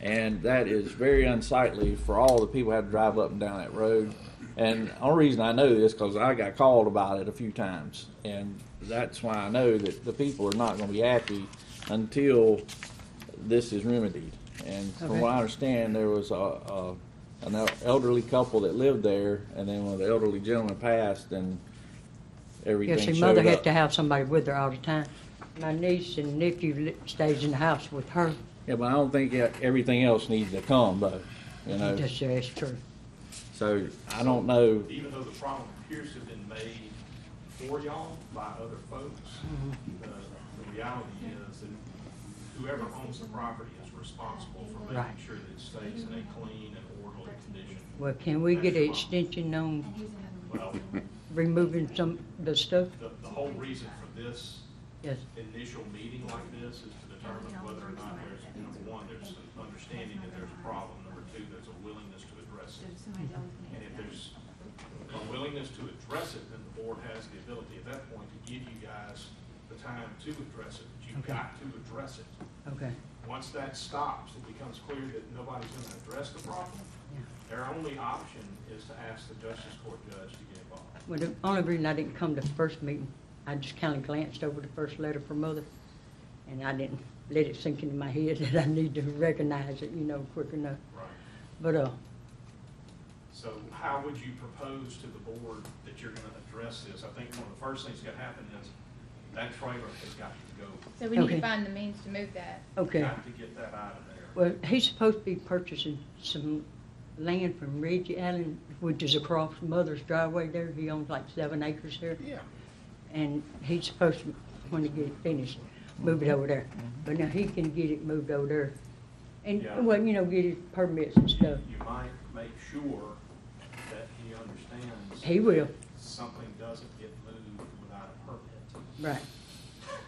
And that is very unsightly for all the people who have to drive up and down that road. And the only reason I know this because I got called about it a few times. And that's why I know that the people are not going to be happy until this is remedied. And from Okay. what I understand, there was an elderly couple that lived there, and then when the elderly gentleman passed, and everything Yes, showed her mother up. had to have somebody with her all the time. My niece and nephew stays in the house with her. Yeah, but I don't think everything else needs to come, though, you know. That's true. So I don't know. Even though the problem appears to have been made for y'all by other folks, the reality is that whoever owns the property is responsible for making Right. sure that it stays in a clean and orderly condition. Well, can we get an extension on Well, removing some of the stuff? the whole reason for this Yes. initial meeting like this is to determine whether or not there's, number one, there's an understanding that there's a problem, number two, there's a willingness to address it. And if there's a willingness to address it, then the board has the ability at that point to give you guys the time to address it. But you've Okay. got to address it. Okay. Once that stops, it becomes clear that nobody's gonna address the problem. Their only option is to ask the justice court judge to get involved. Well, the only reason I didn't come to the first meeting, I just kind of glanced over the first letter from Mother, and I didn't let it sink into my head that I need to recognize it, quick enough. Right. But, So how would you propose to the board that you're gonna address this? I think one of the first things that happen is that trailer has got to go. So we need Okay. to find the means to move that. Okay. Got to get that out of there. well, he's supposed to be purchasing some land from Reggie Allen, which is across Mother's driveway there. He owns like 7 acres there. Yeah. And he's supposed to, when he get it finished, move it over there. But now he can get it moved over there. And, Yeah. well, get his permits and stuff. You might make sure that he understands. He will. that something doesn't get moved without a permit. Right.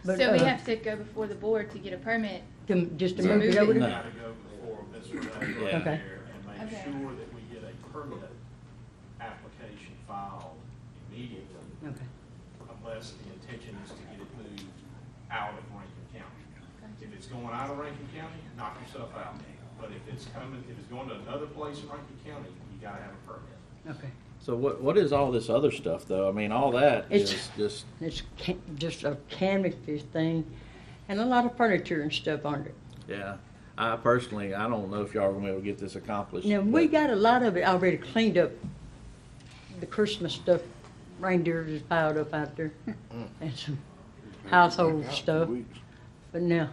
But, So we have to go before the board to get a permit. just to to move it move over it. We there? gotta go before Mr. Day right Yeah. Okay. there and make Okay. sure that we get a permit application filed immediately, Okay. unless the intention is to get it moved out of Rankin County. If it's going out of Rankin County, knock yourself out. But if it's going to another place in Rankin County, you gotta have a permit. Okay. So what is all this other stuff, though? I mean, all that is It's- just, It's just a canvas thing and a lot of furniture and stuff on it. yeah. I personally, I don't know if y'all are gonna be able to get this accomplished. Now, we but- got a lot of it already cleaned up. The Christmas stuff, reindeers is piled up out there and some household stuff. But now,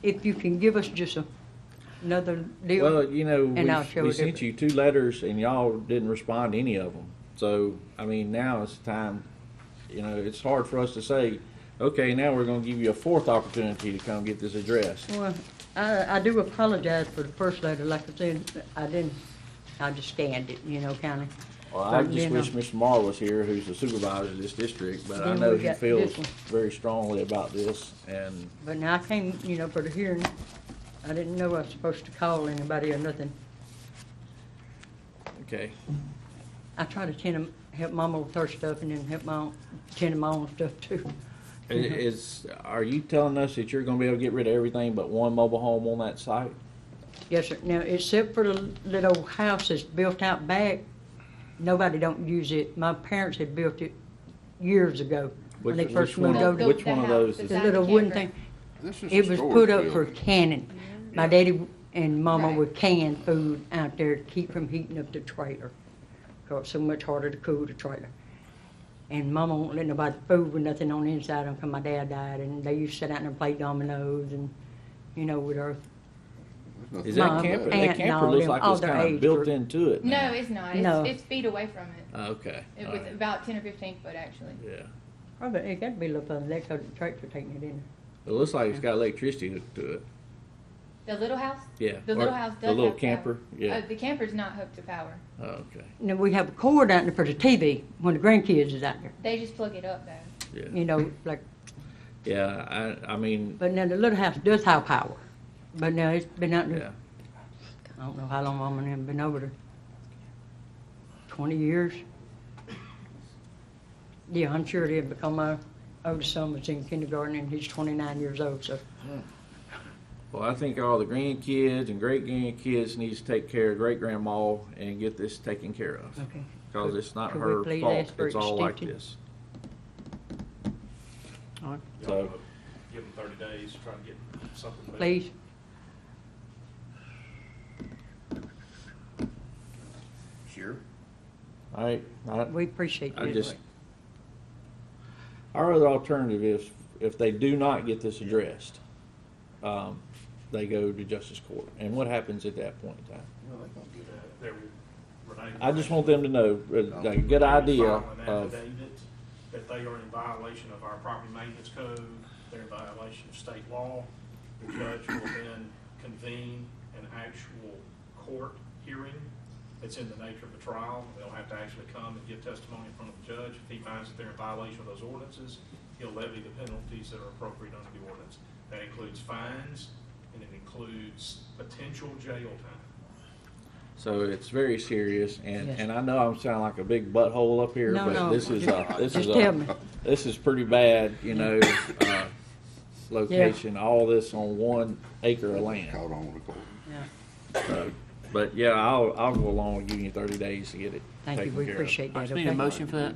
if you can give us just another deal. Well, and I'll show we it sent different. you 2 letters and y'all didn't respond to any of them. So, I mean, now it's time, it's hard for us to say, okay, now we're gonna give you a 4th opportunity to come get this addressed. Well, I do apologize for the first letter. Like I said, I just scanned it, kind of. Well, I just wish Mr. Marr was here, who's the supervisor of this district, but I Then know we he got feels this one. very strongly about this, and But now I came, for the hearing. I didn't know I was supposed to call anybody or nothing. okay. I try to help Mama with her stuff and then tend to my own stuff too. Are you telling us that you're gonna be able to get rid of everything but one mobile home on that site? Yes, sir. Now, except for the little house that's built out back, nobody don't use it. My parents had built it years ago when they first moved over. Built Which the one of house those is? The beside little the wooden camper. thing. This is It a was storage put up for building. canning. My daddy and Mama Right. would can food out there to keep from heating up the trailer. 'Cause it's so much harder to cool the trailer. And Mama won't let nobody food with nothing on the inside of them 'cause my dad died, and they used to sit out there and play dominoes and, you know, with her. Is that camper? That camper looks like it's kind of built into it now. No, it's not. No. It's feet away from it. Okay. It all was right. about 10 or 15 foot, actually. Yeah. Probably, it got to be a little further than that 'cause the tractor taking it in. It looks like it's got electricity hooked to it. The little house? Yeah. The Or little house does the little have camper. power. Yeah. The camper's not hooked to power. Oh, okay. Now, we have a cord out there for the TV when the grandkids is out there. They just plug it up, though. Yeah. You know, like, Yeah. I mean. but now the little house does have power. But now it's been out there, Yeah. I don't know how long Mama and them been over there. 20 years. Yeah, I'm sure they've become my oldest son was in kindergarten and he's 29 years old, so. Well, I think all the grandkids and great grandkids need to take care of great grandma and get this taken care of. Okay. Because it's not Could we her please fault. ask for It's all like extension? this. All right. Y'all So- wanna give them 30 days, to try to get something. better? Please. Sure. All right. We appreciate I this. just, our other alternative is if they do not get this addressed, they go to justice court. And what happens at that point in time? There will- Renee- I just want them to know, like, a good idea File an of, affidavit that they are in violation of our property maintenance code, they're in violation of state law. The judge will then convene an actual court hearing. It's in the nature of a trial. They'll have to actually come and give testimony in front of the judge. If he finds that they're in violation of those ordinances, he'll levy the penalties that are appropriate under the ordinance. That includes fines, and it includes potential jail time. so it's very serious. And, Yes. and I know I'm sounding like a big butthole up here, No, but no. this is Just tell me. this is pretty bad, you know, location, all this on 1 acre of land. Caught on record. Yeah. So, but yeah, I'll go along with giving you 30 days to get it Thank you, taken we care of. appreciate I that, just need a okay? motion for that.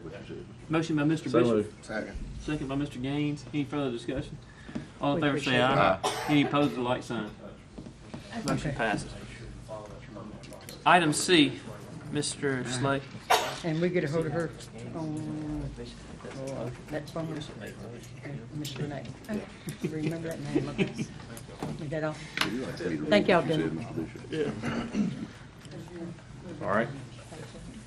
Motion by Mr. So Bishop, moved. Second. second by Mr. Gaines. Any further discussion? All in We favor say appreciate aye. Any opposed, the like sign. Motion Okay. passes. Item C, Mr. Slay. And we get a hold of her on, that phone, Miss Renee. Remember that name, okay? Is that all? Thank y'all, gentlemen. All right.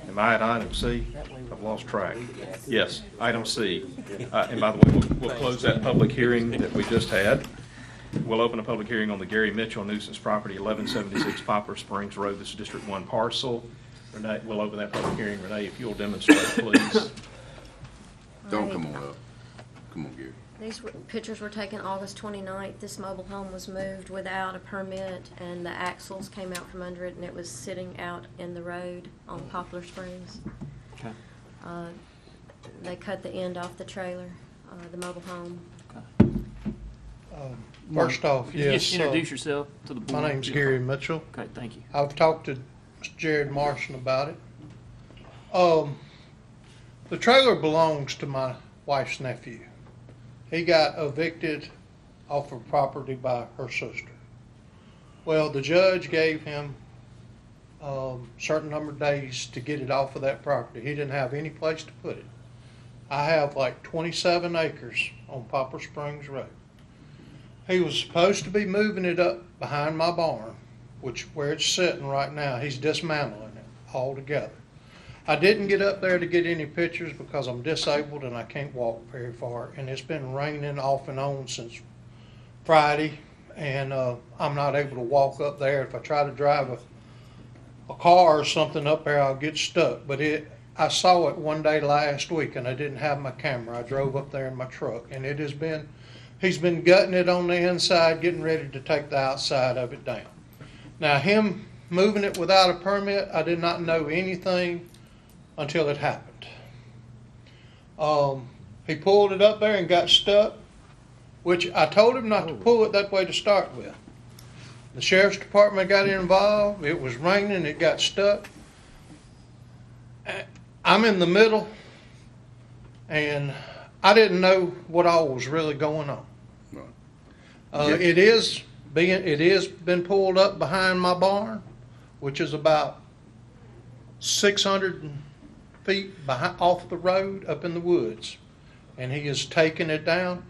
Am I at item C? I've lost track. Yes, item C. And by the way, we'll close that public hearing that we just had. We'll open a public hearing on the Gary Mitchell nuisance property, 1176 Poplar Springs Road. This is District 1 parcel. Renee, we'll open that public hearing. Renee, if you'll demonstrate, please. Don't come on up. Come on, Gary. These pictures were taken August 29th. This mobile home was moved without a permit, and the axles came out from under it, and it was sitting out in the road on Poplar Springs. Okay. They cut the end off the trailer, the mobile home. First off, yes. Just introduce yourself to the board. My name's Gary Mitchell. Okay, thank you. I've talked to Mr. Jared Martian about it. The trailer belongs to my wife's nephew. He got evicted off of property by her sister. Well, the judge gave him certain number of days to get it off of that property. He didn't have any place to put it. I have like 27 acres on Poplar Springs Road. He was supposed to be moving it up behind my barn, which where it's sitting right now. He's dismantling it altogether. I didn't get up there to get any pictures because I'm disabled and I can't walk very far. And it's been raining off and on since Friday, and I'm not able to walk up there. If I try to drive a car or something up there, I'll get stuck. But I saw it one day last week, and I didn't have my camera. I drove up there in my truck, and it has been. He's been gutting it on the inside, getting ready to take the outside of it down. Now, him moving it without a permit, I did not know anything until it happened. He pulled it up there and got stuck, which I told him not to pull it that way to start with. The sheriff's department got involved. It was raining. It got stuck. I'm in the middle, and I didn't know what all was really going on. It is been pulled up behind my barn, which is about 650 feet off the road up in the woods, and he is taking it down.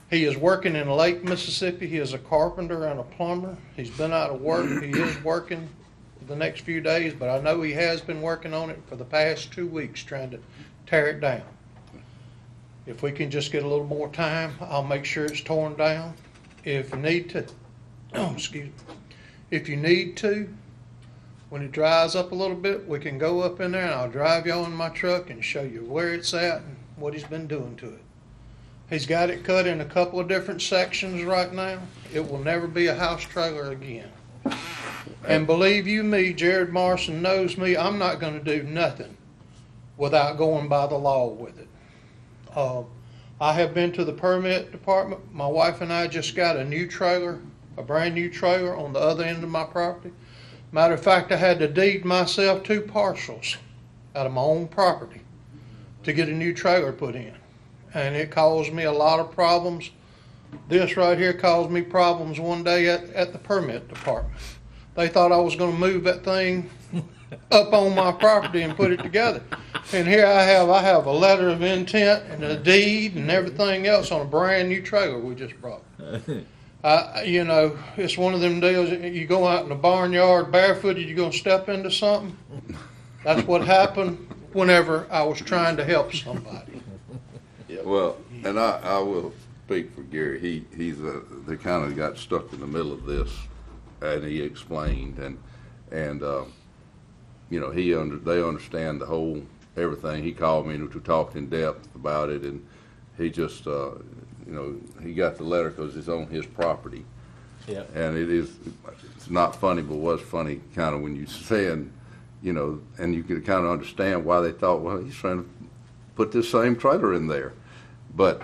He is working in Lake Mississippi. He is a carpenter and a plumber. He's been out of work. He is working for the next few days, but I know he has been working on it for the past 2 weeks trying to tear it down. If we can just get a little more time, I'll make sure it's torn down. If you need to, excuse me. If you need to, when it dries up a little bit, we can go up in there and I'll drive y'all in my truck and show you where it's at and what he's been doing to it. He's got it cut in a couple of different sections right now. It will never be a house trailer again. And believe you me, Jared Morrison knows me, I'm not going to do nothing without going by the law with it. I have been to the permit department. My wife and I just got a new trailer, a brand new trailer on the other end of my property. Matter of fact, I had to deed myself 2 parcels out of my own property to get a new trailer put in. And it caused me a lot of problems. This right here caused me problems one day at the permit department. They thought I was going to move that thing up on my property and put it together. And here I have a letter of intent and a deed and everything else on a brand new trailer we just brought. You know, it's one of them deals, you go out in the barnyard barefooted, you're going to step into something. That's what happened whenever I was trying to help somebody. Well, and I will speak for Gary. They kind of got stuck in the middle of this, and he explained, and you know, they understand the whole everything. He called me to talk in depth about it, and he just you know, he got the letter because it's on his property. Yeah. And it's not funny, but was funny kind of when you saying, you know, and you could kind of understand why they thought, well, he's trying to put this same trailer in there. But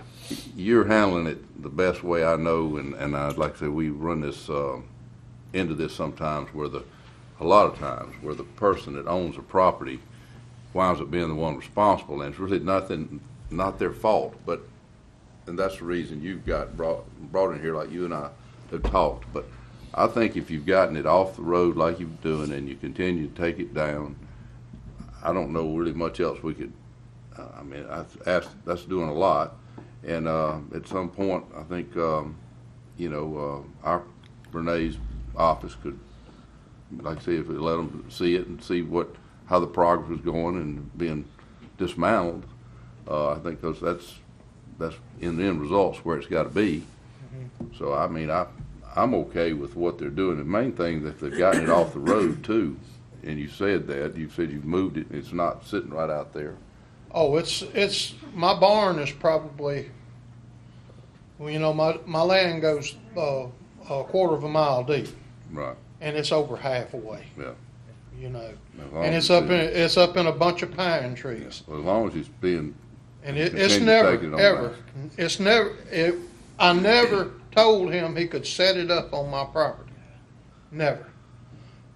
you're handling it the best way I know, and I'd like to say we run this into this sometimes a lot of times where the person that owns the property winds up being the one responsible, and it's really not their fault, and that's the reason you've got brought in here like you and I have talked. But I think if you've gotten it off the road like you're doing and you continue to take it down, I don't know really much else we could, I mean, that's doing a lot. And at some point, I think, you know, our Renee's office could, like I say, if we let them see it and see how the progress was going and being dismantled, I think that's in the end results where it's got to be. Mm-hmm. So I mean, I'm okay with what they're doing. The main thing that they've gotten it off the road too, and you said you've moved it. It's not sitting right out there. Oh, it's my barn is probably, well, you know, my land goes a quarter of a mile deep. Right. And it's over half away. Yeah. You know, and it's up in a bunch of pine trees. Well, as long as it's being, and it's never ever, it's never. I never told him he could set it up on my property. Never.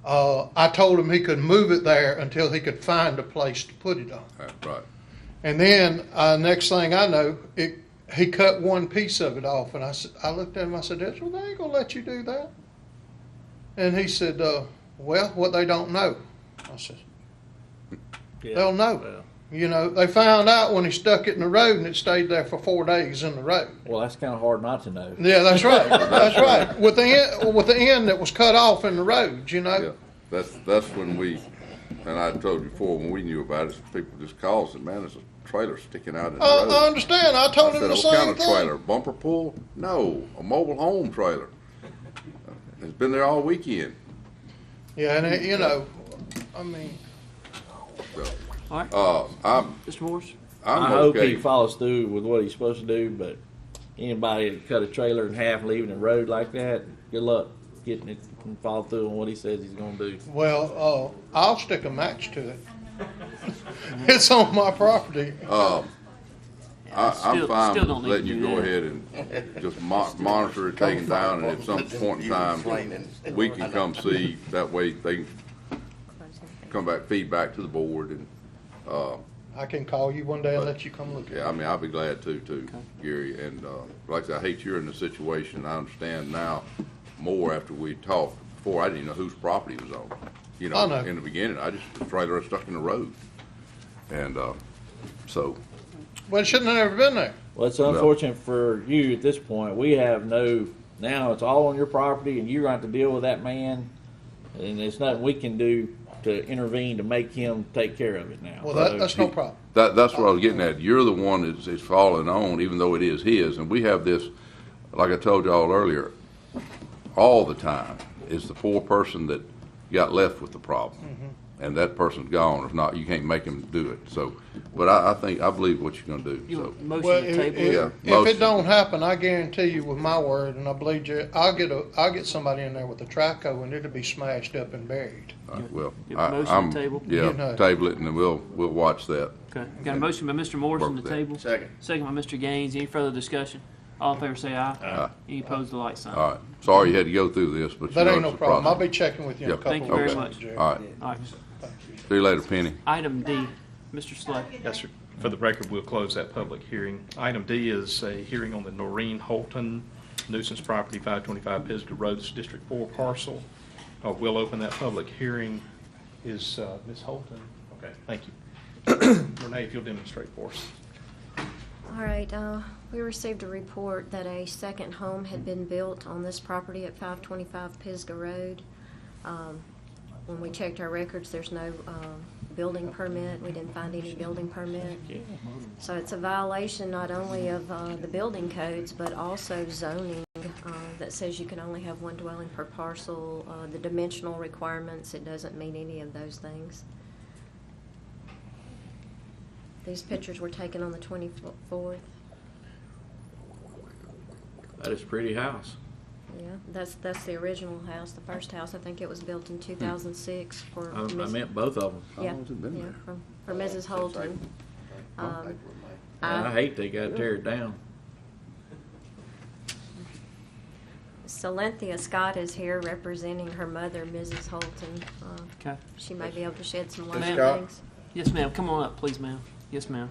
I told him he could move it there until he could find a place to put it on. Right. And then next thing I know, he cut one piece of it off, and I looked at him. I said, "Well, they ain't gonna let you do that." And he said, "Well, what they don't know." I said, "They'll know." Well. You know, they found out when he stuck it in the road, and it stayed there for 4 days in the road. Well, that's kind of hard not to know. Yeah, that's right. That's right. With the end that was cut off in the road, you know. Yeah, that's when and I told you before when we knew about it, people just called and said, "Man, there's a trailer sticking out in the road." I understand. I told him the same thing. What kind of trailer? Bumper pull? No, a mobile home trailer. It's been there all weekend. Yeah, and you know, I mean. All right. Mr. Morris? I hope he follows through with what he's supposed to do, but anybody that cut a trailer in half leaving the road like that, good luck getting it and follow through on what he says he's going to do. Well, I'll stick a match to it. It's on my property. I'm fine with letting you go ahead and just monitor it taken down, and at some point in time, we can come see. That way they can come back, feedback to the board, and I can call you one day and let you come look at it. Yeah, I mean, I'll be glad to, Gary. And like I said, I hate you're in the situation. I understand now more after we talked. Before, I didn't even know whose property it was on. You know, in the beginning, the trailer was stuck in the road. And, so, Well, it shouldn't have ever been there. Well, it's unfortunate for you at this point. We have now it's all on your property and you're going to have to deal with that man. And there's nothing we can do to intervene to make him take care of it now. Well, that's no problem. that's what I was getting at. You're the one that's falling on, even though it is his. And we have this, like I told y'all earlier, all the time is the poor person that got left with the problem. And that person's gone. If not, you can't make him do it. So, but I believe what you're going to do. So, Motion Well, to if, table. if, Yeah, if it don't happen, I guarantee you with my word, and I believe you, I'll get somebody in there with a traco, and it'll be smashed up and buried. well, Get a motion to I'm table? yeah, You know. table it, and then we'll watch that. Okay, got a motion by Mr. Morrison to Work with that. table. Second by Mr. Gaines. Any further discussion? All in favor say aye. Aye. Any opposed, the light sign. All right. Sorry you had to go through this, but That you know ain't no it's a problem. I'll process. be checking with you in a Yep. couple Thank of you very weeks, much. Jerry. All right. All right. See you later, Penny. Item D, Mr. Slay. Yes, sir. For the record, we'll close that public hearing. Item D is a hearing on the Noreen Holton nuisance property, 525 Pisgah Road, District 4 parcel. We'll open that public hearing. Is Ms. Holton? Okay, thank you. Renee, if you'll demonstrate for us. All right, we received a report that a second home had been built on this property at 525 Pisgah Road. When we checked our records, there's no building permit. We didn't find any building permit. So it's a violation not only of the building codes, but also zoning that says you can only have one dwelling per parcel. The dimensional requirements, it doesn't meet any of those things. These pictures were taken on the 24th. That is a pretty house. Yeah, that's the original house. The first house, I think it was built in 2006 for. I meant both of them. Yeah, long's it been yeah, there? for Mrs. Holton. I hate they got to tear it down. Cynthia Scott is here representing her mother, Mrs. Holton. Okay. She may be able to shed some light Ma'am. on things. Yes, ma'am. Come on up, please, ma'am. Yes, ma'am.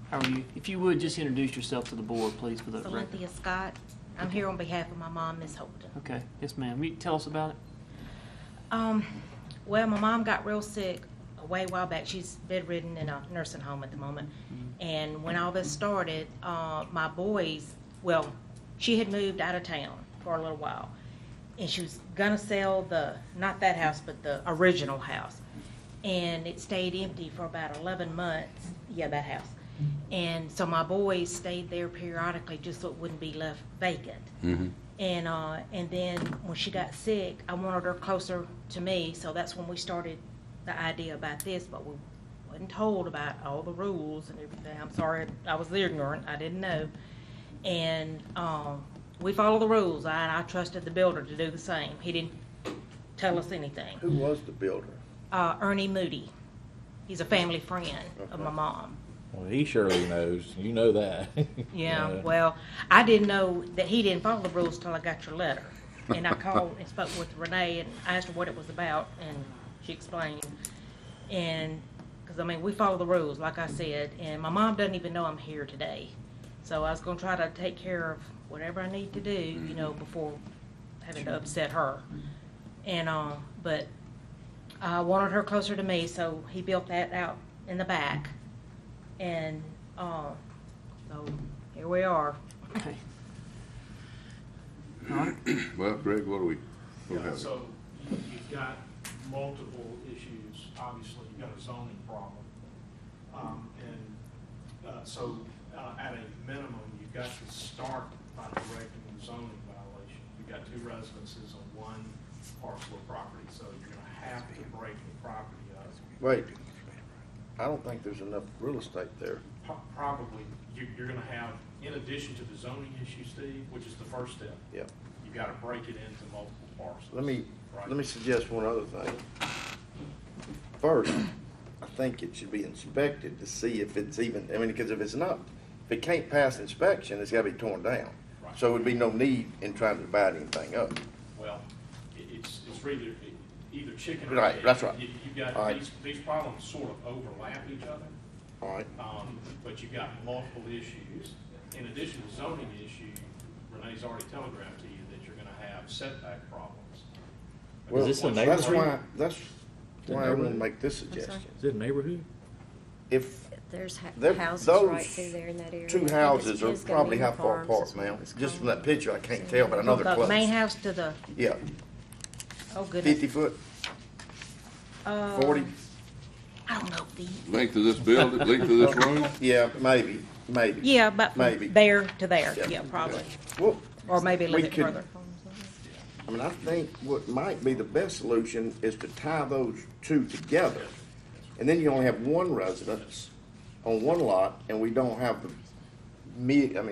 How are you? If you would, just introduce yourself to the board, please, for the record. Cynthia Scott. I'm here on behalf of my mom, Miss Holden. Okay. Yes, ma'am. You tell us about it. Well, my mom got real sick a while back. She's bedridden in a nursing home at the moment. And when all this started, my boys, well, she had moved out of town for a little while. And she was gonna sell not that house, but the original house. And it stayed empty for about 11 months. Yeah, that house. And so my boys stayed there periodically just so it wouldn't be left vacant. And then when she got sick, I wanted her closer to me, so that's when we started the idea about this, but we wasn't told about all the rules and everything. I'm sorry, I was ignorant, I didn't know. And we follow the rules, and I trusted the builder to do the same. He didn't tell us anything. Who was the builder? Ernie Moody. He's a family friend of my mom. Well, he surely knows. You know that. Yeah, well, I didn't know that he didn't follow the rules till I got your letter. And I called and spoke with Renee and asked her what it was about, and she explained. And, because, I mean, we follow the rules, like I said, and my mom doesn't even know I'm here today. So I was going to try to take care of whatever I need to do, you know, before having to upset her. And, but I wanted her closer to me, so he built that out in the back. And so here we are. Okay. Well, Greg, what do we? Yeah, so you've got multiple issues. Obviously, you've got a zoning problem. So at a minimum, you've got to start by correcting the zoning violation. You've got two residences on one parcel of property, so you're going to have to break the property up. Wait, I don't think there's enough real estate there. Probably, you're going to have, in addition to the zoning issue, Steve, which is the first step. Yep. You've got to break it into multiple parcels. Let me right? suggest one other thing. First, I think it should be inspected to see if it's even, I mean, because if it's not, if it can't pass inspection, it's gotta be torn down. Right. So there would be no need in trying to divide anything up. Well, it's really either chicken or Right, egg. that's right. You've got, All right. these problems sort of overlap each other. All right. But you've got multiple issues. In addition to zoning issue, Renee's already telegraphed to you that you're gonna have setback problems. Well, Is this a that's neighborhood? why, that's why I want to make this suggestion. Is it a neighborhood? If There's There- houses those right through there in that area. two I think houses it's are Pisgah probably how Meat far Farms apart, is what ma'am? it's Just from called. that picture, I can't tell, but I know they're The main close. house to the, Yeah, oh goodness. 50 foot, Uh, 40? I don't know, feet. Length of this building, length of this room? Yeah, maybe. Yeah, but Maybe. from there to there, Yeah. yeah, probably. Well, Or maybe a we little bit could- further. I mean, I think what might be the best solution is to tie those two together. And then you only have one residence on one lot, and we don't have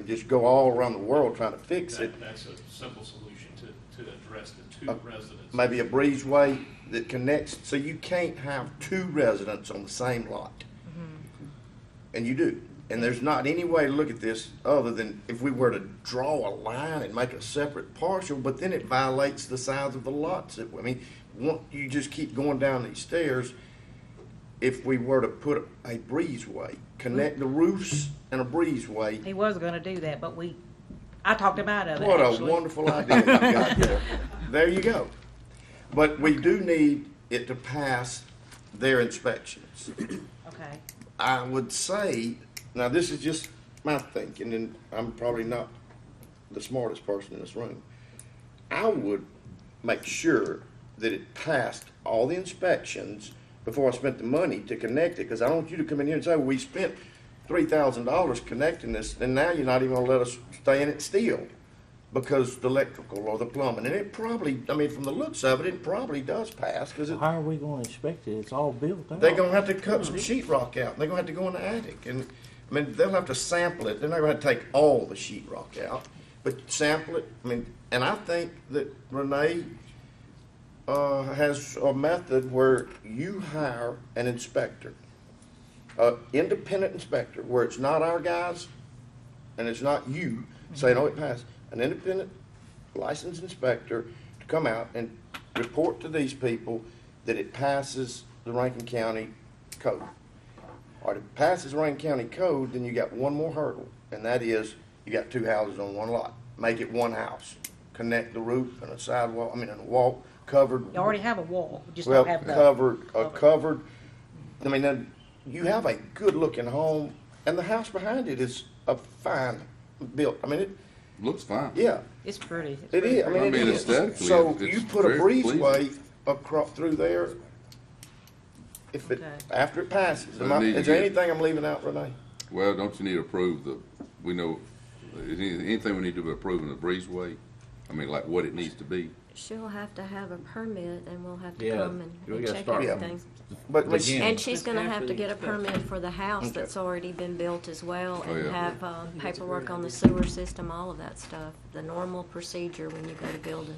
just go all around the world trying to fix it. That's a simple solution to address the two residents. Maybe a breezeway that connects, so you can't have two residents on the same lot. And you do. And there's not any way to look at this other than if we were to draw a line and make a separate parcel, but then it violates the size of the lots. I mean, you just keep going down these stairs. If we were to put a breezeway, connect the roofs and a breezeway, He was gonna do that, but I talked him out of it, what a actually. wonderful idea you got there. There you go. But we do need it to pass their inspections. Okay. I would say, now this is just my thinking, and I'm probably not the smartest person in this room. I would make sure that it passed all the inspections before I spent the money to connect it, because I don't want you to come in here and say, well, we spent $3,000 connecting this, and now you're not even gonna let us stay in it still because the electrical or the plumbing. And it probably, I mean, from the looks of it, it probably does pass, because How are we gonna inspect it? It's all built out. they're gonna have to cut some sheetrock out. They're gonna have to go in the attic, and I mean they'll have to sample it. They're not gonna have to take all the sheetrock out, but sample it. I mean, and I think that Renee has a method where you hire an inspector, independent inspector, where it's not our guys and it's not you saying, oh, it passed. An independent licensed inspector to come out and report to these people that it passes the Rankin County code. Or if it passes Rankin County code, then you got one more hurdle, and that is you got two houses on one lot. Make it one house. Connect the roof and a sidewalk, and a walk, covered. You already have a wall, you just Well, don't have the. covered. I mean, then you have a good-looking home, and the house behind it is a fine built. I mean, it looks fine. Yeah, It's pretty. It's it is. I mean, it is. aesthetically, So it's you put a very breezeway across through there. If it Okay. after it passes, But it needs is to there get- anything I'm leaving out, Renee? Well, don't you need to approve we know, is anything we need to be approving the breezeway? I mean, like what it needs to be? She'll have to have a permit, and we'll have to Yeah, come we and gotta check start from everything. But Beginning. And she's gonna After have to the get a permit inspection. for the house Okay. that's already been built as well, Oh, and yeah. have paperwork on the sewer system, all of that stuff. The normal procedure when you go to build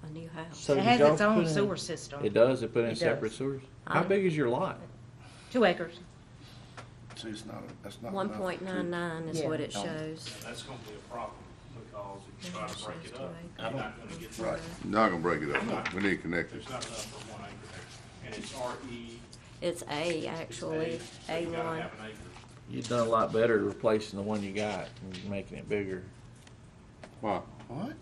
a new house. So It did has y'all its own put in- sewer system. It does? It put in It separate does. sewers? How big is your lot? 2 acres. See, that's not 1.99 is Yeah. what it No. shows. And that's gonna be a problem, because if you try to break it up, I you're not gonna get. Right. Not gonna break it up. We need to connect it. There's not enough for 1 acre there, and it's RE. It's A, actually, so you gotta A1. have an acre. You've done a lot better replacing the one you got and making it bigger. Why? What?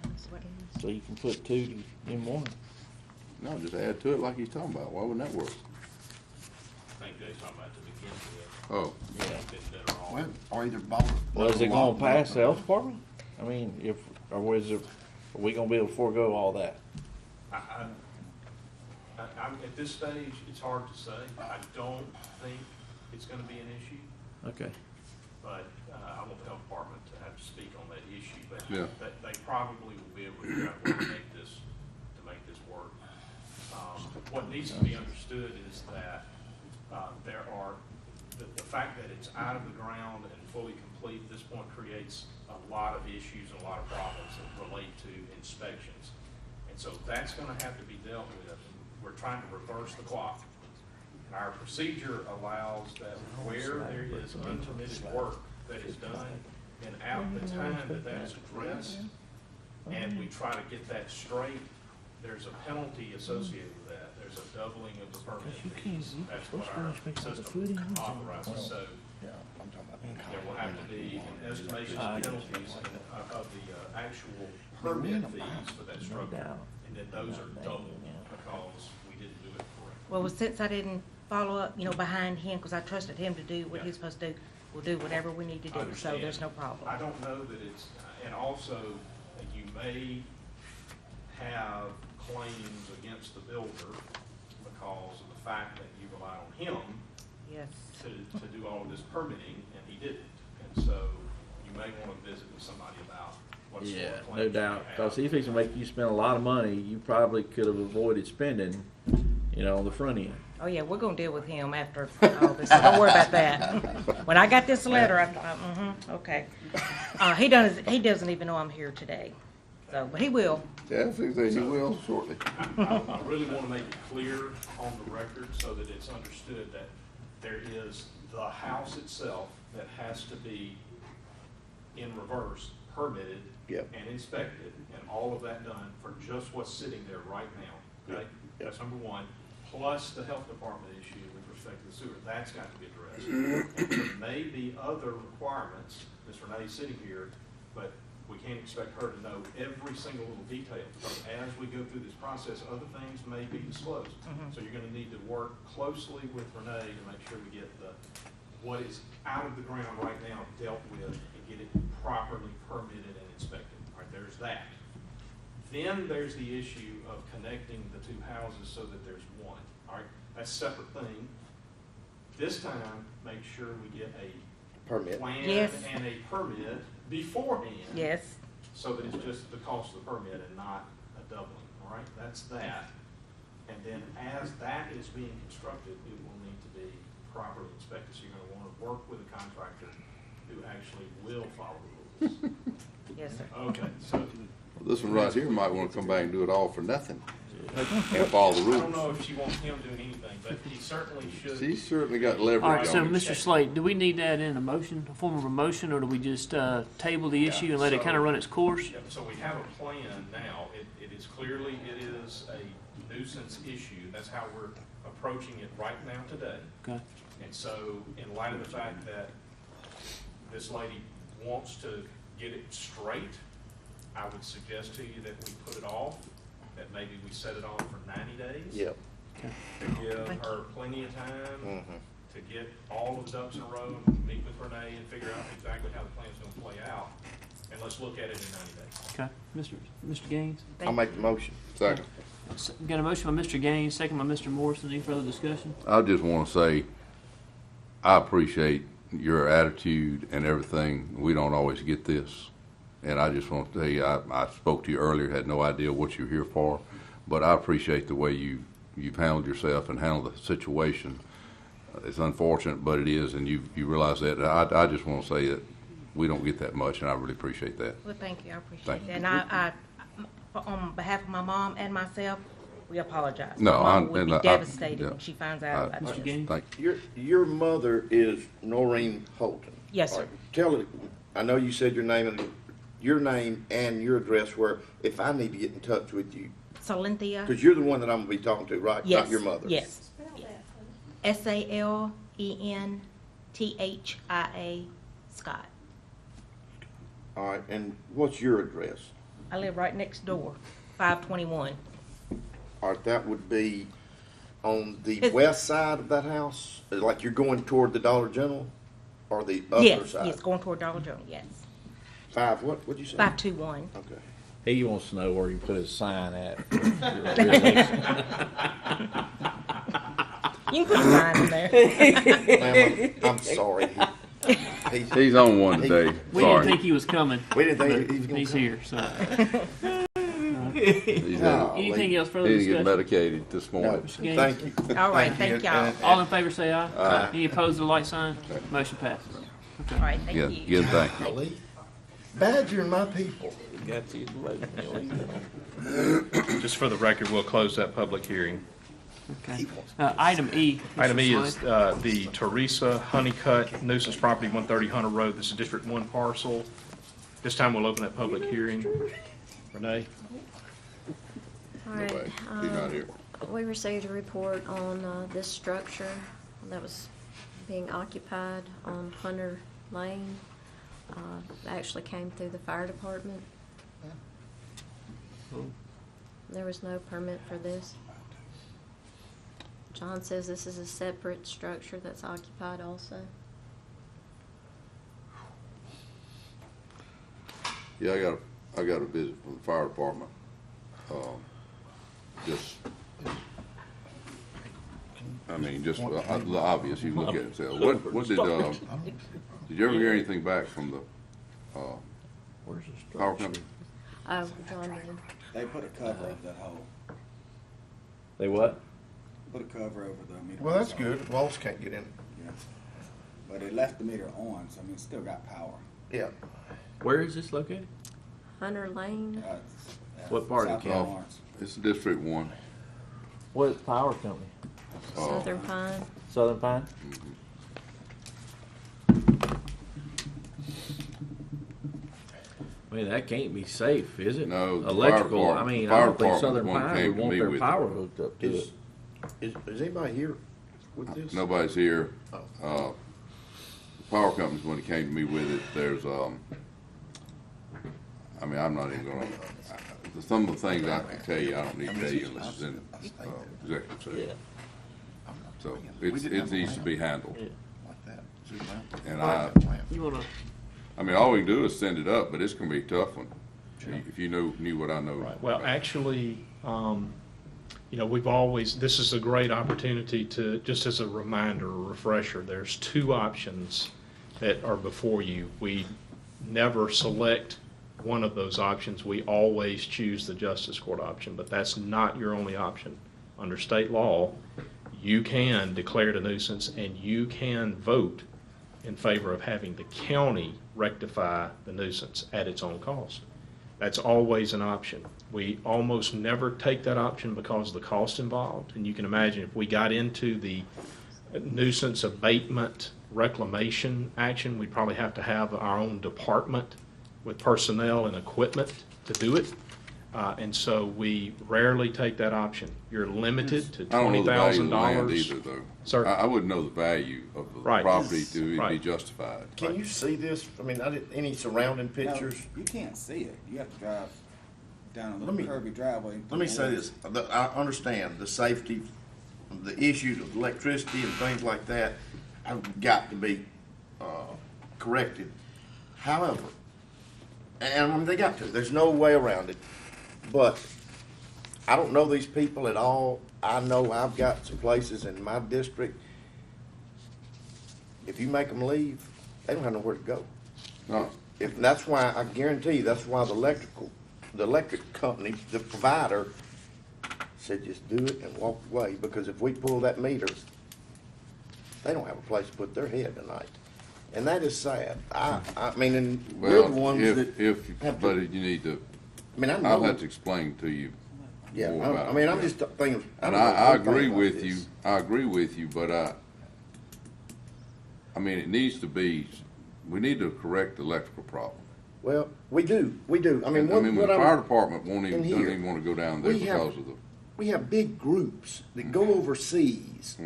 That's what it is. So you can put two in one. No, just add to it like he's talking about. Why wouldn't that work? I think they're talking about to begin with. Oh, Yeah. Been better off. Well, or either both. Well, is it gonna pass the health department? I mean, are we gonna be able to forego all that? I'm, at this stage, it's hard to say. I don't think it's gonna be an issue, Okay. but, I want the health department to have to speak on that issue, but Yeah. they probably will be able to figure out a way to make this work. What needs to be understood is that, the fact that it's out of the ground and fully complete at this point creates a lot of issues and a lot of problems that relate to inspections. And so that's gonna have to be dealt with. We're trying to reverse the clock. And our procedure allows that where there is unpermitted work that is done, and out the time that that's addressed, and we try to get that straight, there's a penalty associated with that. There's a doubling of the permit fees. That's what our system authorizes. So there will have to be an estimation of penalties of the actual permit fees for that structure. And then those are doubled because we didn't do it correctly. Well, since I didn't follow up, behind him, because I trusted him to do what he's supposed to do, we'll do whatever we need to do, so Understand. there's no problem. I don't know that it's, and also, you may have claims against the builder because of the fact that you relied on him Yes. to do all of this permitting, and he didn't. And so you may want to visit with somebody about what sort Yeah, of claims no you doubt. have. Because if he's gonna make you spend a lot of money, you probably could have avoided spending, on the front end. Oh, yeah, we're gonna deal with him after all this, so don't worry about that. When I got this letter, I thought, okay. He doesn't even know I'm here today, so, but he will. Yeah, I think that he will shortly. I really want to make it clear on the record so that it's understood that there is the house itself that has to be in reverse, permitted Yep. and inspected, and all of that done for just what's sitting there right now, okay? That's number one, plus the health department issue with respect to the sewer, that's got to be addressed. And there may be other requirements, Ms. Renee's sitting here, but we can't expect her to know every single little detail, because as we go through this process, other things may be disclosed. So you're gonna need to work closely with Renee to make sure we get what is out of the ground right now dealt with and get it properly permitted and inspected. All right, there's that. Then there's the issue of connecting the two houses so that there's one. All right, that's a separate thing. This time, make sure we get a Permit. plan Yes. and a permit beforehand. Yes. So that it's just the cost of the permit and not a doubling, all right? That's that. And then as that is being constructed, it will need to be properly inspected. So you're gonna wanna work with a contractor who actually will follow the rules. Yes, sir. Okay, so This one right here might want to come back and do it all for nothing and follow the I don't know rules. if she wants him doing anything, but he certainly should. She's certainly got leverage All right, so on it. Mr. Slate, do we need that in a motion, a form of a motion, or do we just table the issue and let it kind of run its course? Yeah, so we have a plan now. It is clearly, it is a nuisance issue. That's how we're approaching it right now today. Okay. And so in light of the fact that this lady wants to get it straight, I would suggest to you that we put it off, that maybe we set it on for 90 days. Yep. To give her plenty of time Mhm. to get all of the ducks in a row, and meet with Renee and figure out exactly how the plan's gonna play out. And let's look at it in 90 days. Okay, Mr. Gaines? I'll make the motion. Second. Got a motion by Mr. Gaines, second by Mr. Morrison. Any further discussion? I just want to say, I appreciate your attitude and everything. We don't always get this. And I just want to tell you, I spoke to you earlier, had no idea what you're here for, but I appreciate the way you've handled yourself and handled the situation. It's unfortunate, but it is, and you realize that. I just want to say that we don't get that much, and I really appreciate that. Well, thank you, I appreciate Thank that. you. And I, on behalf of my mom and myself, we apologize. No, My mom would be I- devastated yeah. when she finds out about Mr. this. Gaines? Thank you. Your mother is Noreen Holton. Yes, All sir. right, tell it, I know you said your name and your address where, if I need to get in touch with you, Salenthia. because you're the one that I'm gonna be talking to, right? Yes. Not your mother. Yes. SALENTHIA Scott. All right, and what's your address? I live right next door, 521. All right, that would be on the It's- west side of that house? Like you're going toward the Dollar General? Or the other Yes, side? yes, going toward Dollar General, yes. What'd you say? 521. Okay. He wants to know where you put his sign at. You can put a sign in there. Ma'am, I'm sorry. He's on one today. We didn't think he was coming. We didn't think but he was gonna he's come. here, so. He's Anything else further He didn't get discussion? medicated this morning. Mr. Gaines? Thank you. All right, thank y'all. All in favor say aye. Aye. Any opposed to the light sign? Motion passes. All right, thank Good, you. good, thank you. Golly, badgering my people. Just for the record, we'll close that public hearing. Okay. Item E. Mr. Item E is Slade. the Teresa Honeycutt nuisance property, 130 Hunter Road. This is District 1 parcel. This time we'll open that public hearing. Renee? All right. Nobody. He's not here. We received a report on this structure that was being occupied on Hunter Lane. Actually came through the fire department. There was no permit for this. John says this is a separate structure that's occupied also. Yeah, I got a visit from the fire department. Just, I mean, just the obvious, you look at it and say, what did you ever hear anything back from the, power company? Oh, John did. They put a cover over that hole. They what? Put a cover over the meter. Well, that's good. Walls can't get in. Yeah. But they left the meter on, so I mean, it's still got power. Yeah. Where is this located? Hunter Lane. What part of the county? Oh, it's District 1. What power company? Southern Pine. Southern Pine? Man, that can't be safe, is it? No. the Electrical, fire I mean, fire I don't think department Southern one Pine came would to want me their with power it. hooked up to it. Is anybody here with this? Nobody's here. The power company's when it came to me with it. There's, I mean, I'm not even gonna, some of the things I can tell you, I don't need to tell you unless it's in executive session. So it needs to be handled. And I mean, all we can do is send it up, but it's gonna be a tough one. If you knew what I know. Right. Well, actually, you know, we've always, this is a great opportunity to, just as a reminder, a refresher, there's two options that are before you. We never select one of those options. We always choose the justice court option, but that's not your only option. Under state law, you can declare it a nuisance and you can vote in favor of having the county rectify the nuisance at its own cost. That's always an option. We almost never take that option because of the cost involved. And you can imagine if we got into the nuisance abatement reclamation action, we'd probably have to have our own department with personnel and equipment to do it. And so we rarely take that option. You're limited to $20,000. I don't know the value of the land either, though. Sir? I wouldn't know the value of the Right. property to Right. be justified. Can you see this? I mean, any surrounding pictures? No, you can't see it. You have to drive down a Let me- little curvy driveway. Let me say this, I understand the safety, the issues of electricity and things like that have got to be corrected. However, and I mean, they got to, there's no way around it, but I don't know these people at all. I know I've got some places in my district, if you make them leave, they don't have nowhere to go. No. That's why, I guarantee you, that's why the electric company, the provider, said just do it and walk away, because if we pull that meter, they don't have a place to put their head tonight. And that is sad. I mean, and we're the ones that have to. But you need to, I mean, I know. I'll have to explain to you Yeah, more about it. I mean, I'm just thinking. And I agree with you, but I mean, it needs to be, we need to correct the electrical problem. Well, we do. I mean, when what the I'm- fire department doesn't in here, even want to go down there we have- because of the. We have big groups that go overseas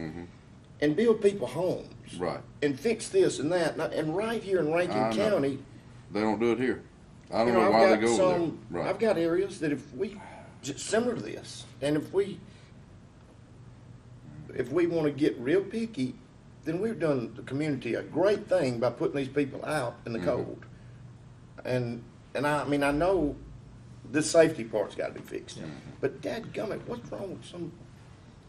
and build people homes. Right. And fix this and that. And right here in Rankin I know. County, They don't do it here. I don't you know know, why I've they got go over there. some, Right. I've got areas that if we, just similar to this, and if we want to get real picky, then we've done the community a great thing by putting these people out in the cold. And I mean, I know this safety part's got to be fixed. But dadgummit, what's wrong with some,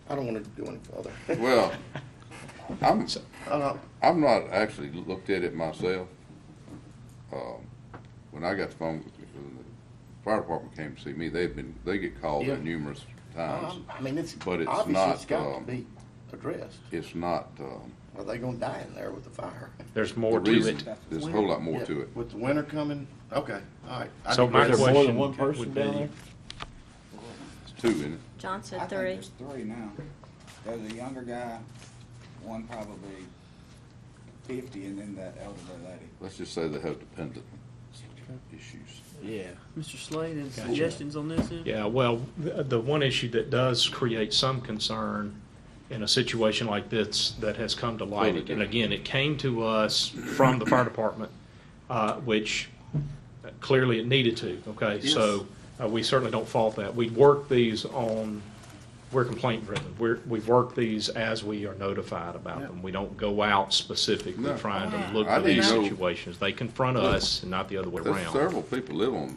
I don't want to go any further. Well, I'm not actually looked at it myself. When I got the phone, when the fire department came to see me, they get called Yeah. in numerous times. I mean, but it's obviously not, it's got to be addressed. It's not, Are they going to die in there with the fire? There's more the to reason- it. There's a whole lot more Yeah, to it. With the winter coming, okay, all right. I So my digress. question more than one person would down be- there? It's two in it. John I said think 3. there's 3 now. There's a younger guy, one probably 50, and then that elderly lady. Let's just say they have dependent issues. Yeah. Mr. Slade, any suggestions on this end? Yeah, well, the one issue that does create some concern in a situation like this that has come to light, and again, it came to us from the fire department, which clearly it needed to, okay? Yes. So we certainly don't fault that. We work these on we're complaint driven. We work these as we are notified about them. We don't go out specifically No. trying to look I for these didn't know- situations. They confront us and not the other way There's around. several people live on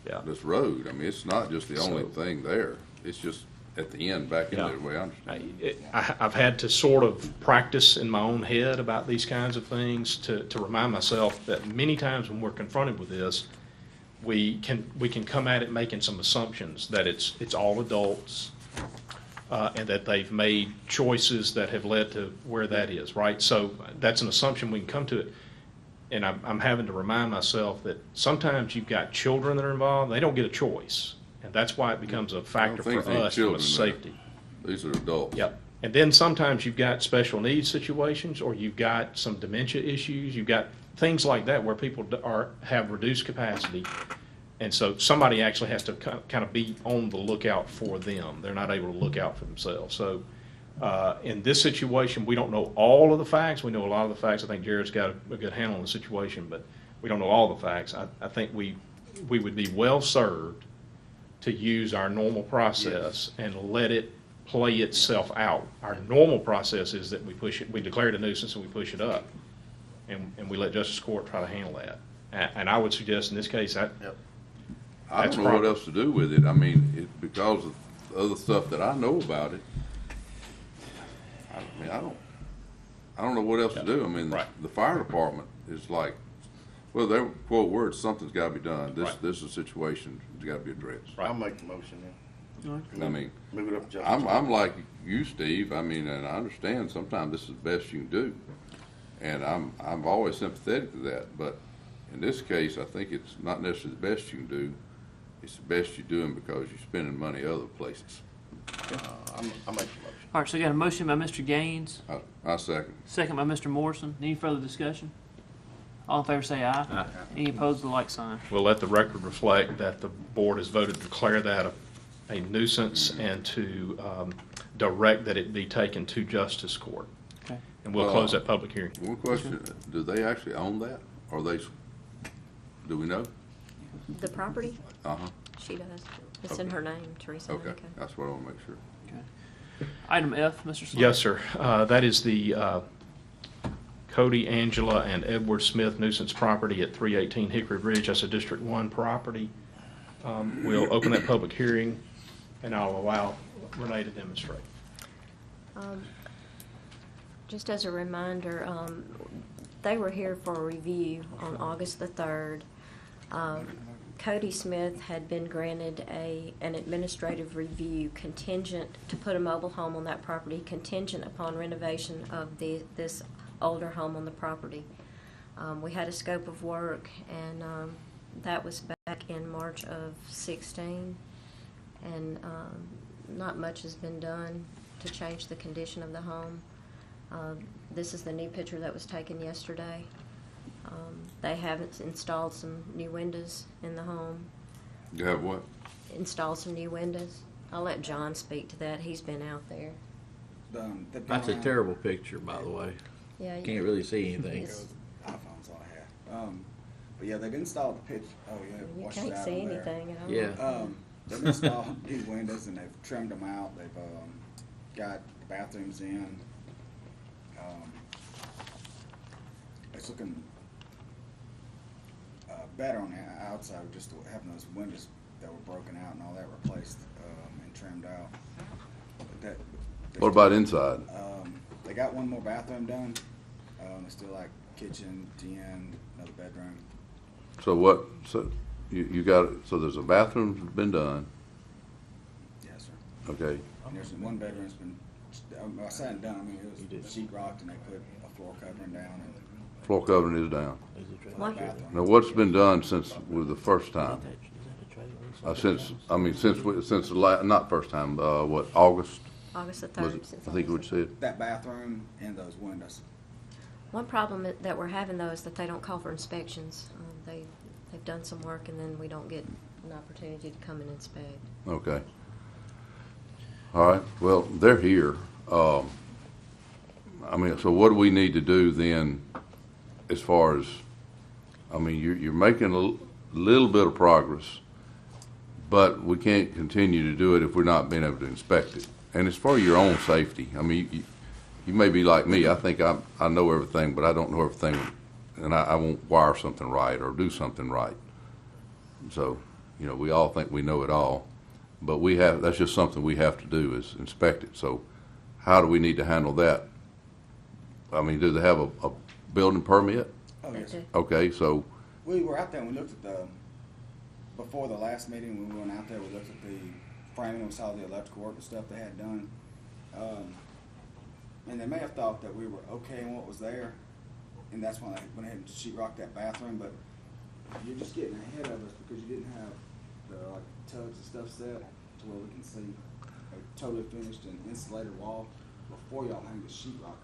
Yeah. this road. I mean, it's not just the only So- thing there. It's just at the end, back in Yeah. there, the way I understand. I've had to sort of practice in my own head about these kinds of things to remind myself that many times when we're confronted with this, we can come at it making some assumptions that it's all adults, and that they've made choices that have led to where that is, right? So that's an assumption we can come to it. And I'm having to remind myself that sometimes you've got children that are involved, they don't get a choice. And that's why it becomes a factor for think they ain't us from a children there. safety. These are adults. Yep. And then sometimes you've got special needs situations, or you've got some dementia issues, you've got things like that where people have reduced capacity. And so somebody actually has to kind of be on the lookout for them. They're not able to look out for themselves. So in this situation, we don't know all of the facts. We know a lot of the facts. I think Jared's got a good handle on the situation, but we don't know all the facts. I think we would be well served to use our normal process and let it play itself out. Our normal process is that we declare it a nuisance and we push it up, and we let Justice Court try to handle that. And I would suggest in this case, I don't know what else to do with it. I mean, because of the other stuff that I know about it, I mean, I don't know what else to do. I mean, the fire department is like, well, their quote words, something's got to be done. This is a situation that's got to be addressed. I'll make the motion then. I mean, Move it up to I'm Justice. like you, Steve. I mean, and I understand sometimes this is the best you can do, and I'm always sympathetic to that. But in this case, I think it's not necessarily the best you can do. It's the best you're doing because you're spending money other places. I'll make the motion. All right, so we got a motion by Mr. Gaines, I second. second by Mr. Morrison. Any further discussion? All in favor say aye. Aye. Any opposed, the like sign. We'll let the record reflect that the board has voted to declare that a nuisance and to direct that it be taken to Justice Court. Okay. And we'll close that public hearing. One question: do they actually own that, or do we know? The property? Uh-huh. She does. It's in her name, Teresa. Okay, that's what I want to make sure. Okay. Item F, Mr. Slade. Yes, sir. That is the Cody, Angela, and Edward Smith nuisance property at 318 Hickory Ridge. That's a District 1 property. We'll open that public hearing, and I'll allow Renee to demonstrate. Just as a reminder, they were here for a review on August the 3rd. Cody Smith had been granted an administrative review contingent to put a mobile home on that property, contingent upon renovation of this older home on the property. We had a scope of work, and that was back in March of 16, and not much has been done to change the condition of the home. This is the new picture that was taken yesterday. They haven't installed some new windows in the home. You have what? Installed some new windows. I'll let John speak to that. He's been out there. That's a terrible picture, by the way. Yeah, Can't really see anything. It's- iPhone's all I have. But yeah, they've installed the pitch. Oh yeah, You washed can't it out see over there. anything at all. Yeah. They've installed new windows and they've trimmed them out. They've got bathrooms in. It's looking better on the outside, just having those windows that were broken out and all that replaced and trimmed out. But What about inside? They got one more bathroom done. They still like kitchen, den, another bedroom. So what? So you got so there's a bathroom's been done. Yes, sir. Okay. And there's one bedroom's been. I said and done. I mean, it was sheetrocked and they put a floor covering down and. Floor covering is down. What? Now, what's been done since with the first time? Since not first time. What, August? August the Was 3rd. it? since I think August what you said. That bathroom and those windows. One problem that we're having, though, is that they don't call for inspections. They've done some work, and then we don't get an opportunity to come and inspect. Okay. All right. Well, they're here. I mean, so what do we need to do then, as far as? I mean, you're making a little bit of progress, but we can't continue to do it if we're not being able to inspect it. and it's for your own safety. I mean, you may be like me. I think I know everything, but I don't know everything, and I won't wire something right or do something right. So, you know, we all think we know it all, but that's just something we have to do is inspect it. So how do we need to handle that? I mean, do they have a building permit? Oh, yes, sir. Okay, so. We were out there and we looked at before the last meeting, when we went out there, we looked at the framing and we saw the electrical work and stuff they had done. And they may have thought that we were okay in what was there, and that's when I went ahead and sheetrocked that bathroom, but you're just getting ahead of us because you didn't have the tugs and stuff set to where we can see a totally finished and insulated wall before y'all hang the sheetrock up.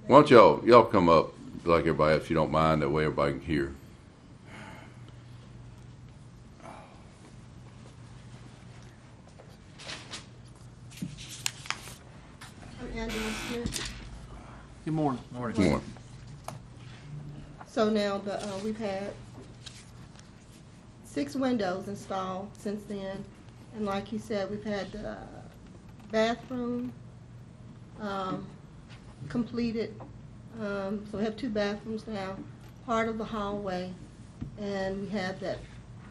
Why don't y'all come up like everybody else, if you don't mind, that way everybody can hear. Angela Smith. Good morning. Good morning. So now we've had 6 windows installed since then, and like you said, we've had the bathroom completed. So we have 2 bathrooms now, part of the hallway, and we have that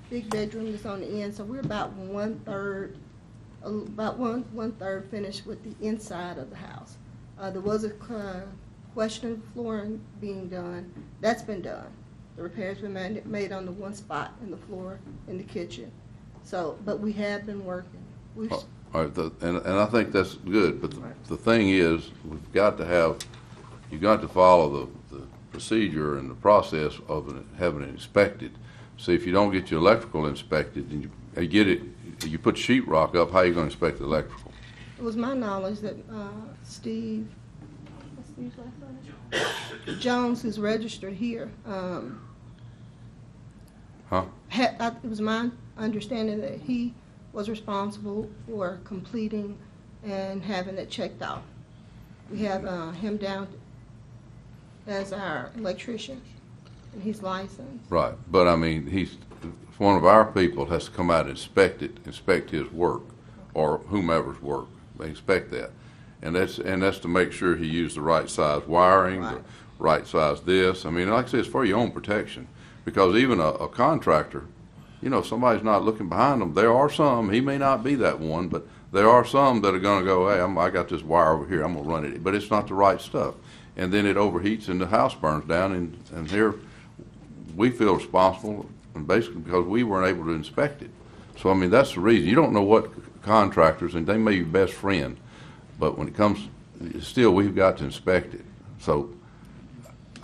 big bedroom that's on the end. So we're about one third finished with the inside of the house. There was a question of flooring being done. That's been done. The repairs been made on the one spot in the floor in the kitchen. So, but we have been working. All right, and I think that's good, but the thing is, you've got to follow the procedure and the process of having it inspected. See, if you don't get your electrical inspected and you put sheetrock up, how are you going to inspect the electrical? It was my knowledge that what's Steve's last name? Jones, who's registered here, it was my understanding that he was responsible for completing and having it checked out. We have him down as our electrician, and he's licensed. Right, but I mean, one of our people has to come out and inspect his work, or whomever's work. They inspect that, and that's to make sure he used the right size wiring, the right size this. I mean, like I said, it's for your own protection, because even a contractor, you know, somebody's not looking behind them. There are some, he may not be that one, but there are some that are going to go, hey, I got this wire over here, I'm going to run it, but it's not the right stuff. And then it overheats and the house burns down, and here we feel responsible, and basically because we weren't able to inspect it. So, I mean, that's the reason. You don't know what contractors, and they may be your best friend, but when it comes, still, we've got to inspect it. So,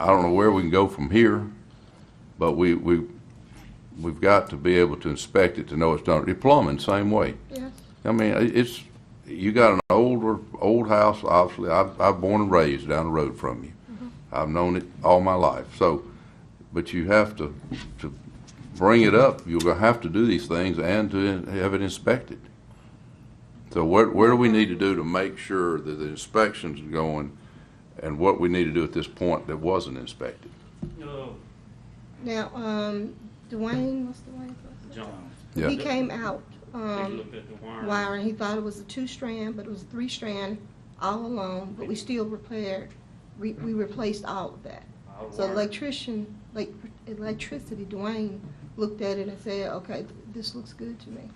I don't know where we can go from here, but we've got to be able to inspect it to know it's done. The plumbing, same way. Yes. I mean, you got an old house, obviously. I've born and raised down the road from you. Mm-hmm. I've known it all my life. So, but you have to bring it up. You're going to have to do these things and to have it inspected. So where do we need to do to make sure that the inspections are going, and what we need to do at this point that wasn't inspected? No. Now, Dwayne, what's Dwayne's last name? John. Yeah. He came out He looked at the wire, and he thought it was a 2-strand, but it was a 3-strand all along, but we still repaired. We replaced all of that. So electricity, Dwayne looked at it and said, okay, this looks good to me.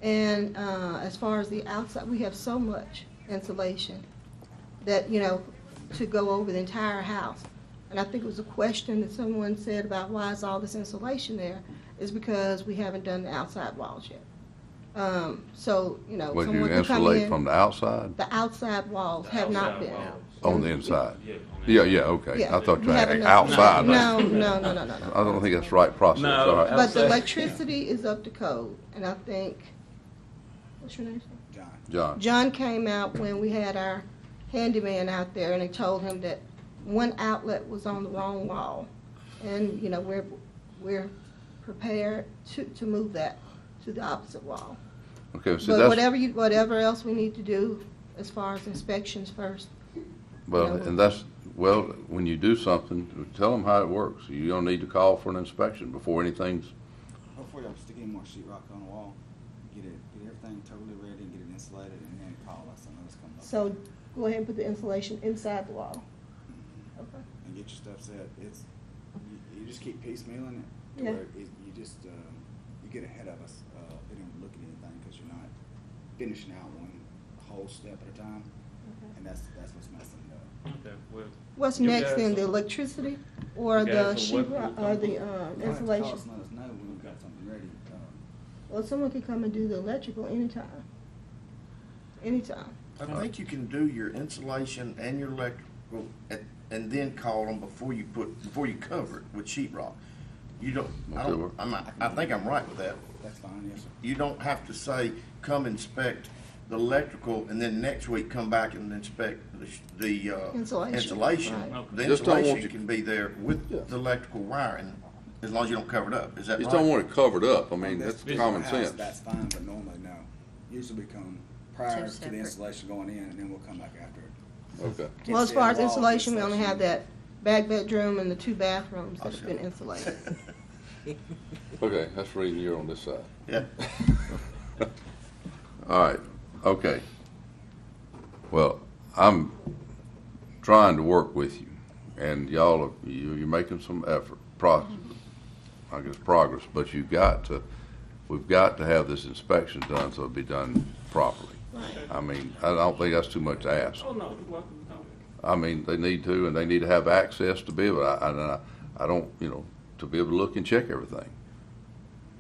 And as far as the outside, we have so much insulation that, you know, to go over the entire house. And I think it was a question that someone said about why is all this insulation there, is because we haven't done the outside walls yet. So, you know, Would you someone could come insulate in. from the outside? The outside walls have not been. On the inside? Yeah, okay. Yeah. I thought you We had haven't outside. No. I don't think that's the right process. No. All right. But the electricity is up to code, and I think, what's your name, sir? John. John came out when we had our handyman out there, and they told him that one outlet was on the wrong wall. And, you know, we're prepared to move that to the opposite wall. Okay, so But that's. whatever else we need to do as far as inspections first. Well, and that's, well, when you do something, tell them how it works. You don't need to call for an inspection before anything's. Before y'all stick any more sheetrock on the wall, get everything totally ready and get it insulated and then call us and let us come up. So go ahead and put the insulation inside the wall. Okay. And get your stuff set. It's, you just keep piecemealing it. To Yeah. where you just, you get ahead of us. They don't look at anything because you're not finishing out one whole step at a time. Okay. And that's what's messing it up. Okay, well. What's you next guys then, the will- electricity or You the guys will sheetrock work or the Call insulation? us and let us know when we've got something ready. Well, someone can come and do the electrical anytime. Anytime. I think you can do your insulation and your electrical and then call them before you cover it with sheetrock. You don't, I think I'm right with that. That's fine, yes, sir. You don't have to say, come inspect the electrical and then next week come back and inspect the insulation. Right. The Just don't want insulation you- can be there with the electrical wiring as long as you don't cover it up. Is that right? Just don't want it covered up. I mean, On that's this common house, sense. That's fine, but normally, no. Usually we come prior to separate. the installation going in, and then we'll come back after it. Okay. Can't Well, as see far on as the wall, insulation, we just only have section. that back bedroom and the 2 bathrooms that have been insulated. Okay, that's the reason you're on this side. Yeah. All right, okay. Well, I'm trying to work with you, and y'all are, you're making some effort, progress, but we've got to have this inspection done so it'll be done properly. I mean, I don't think that's too much to ask. Oh, no, you're welcome. No. I mean, they need to, and they need to have access to be able, I don't, to be able to look and check everything.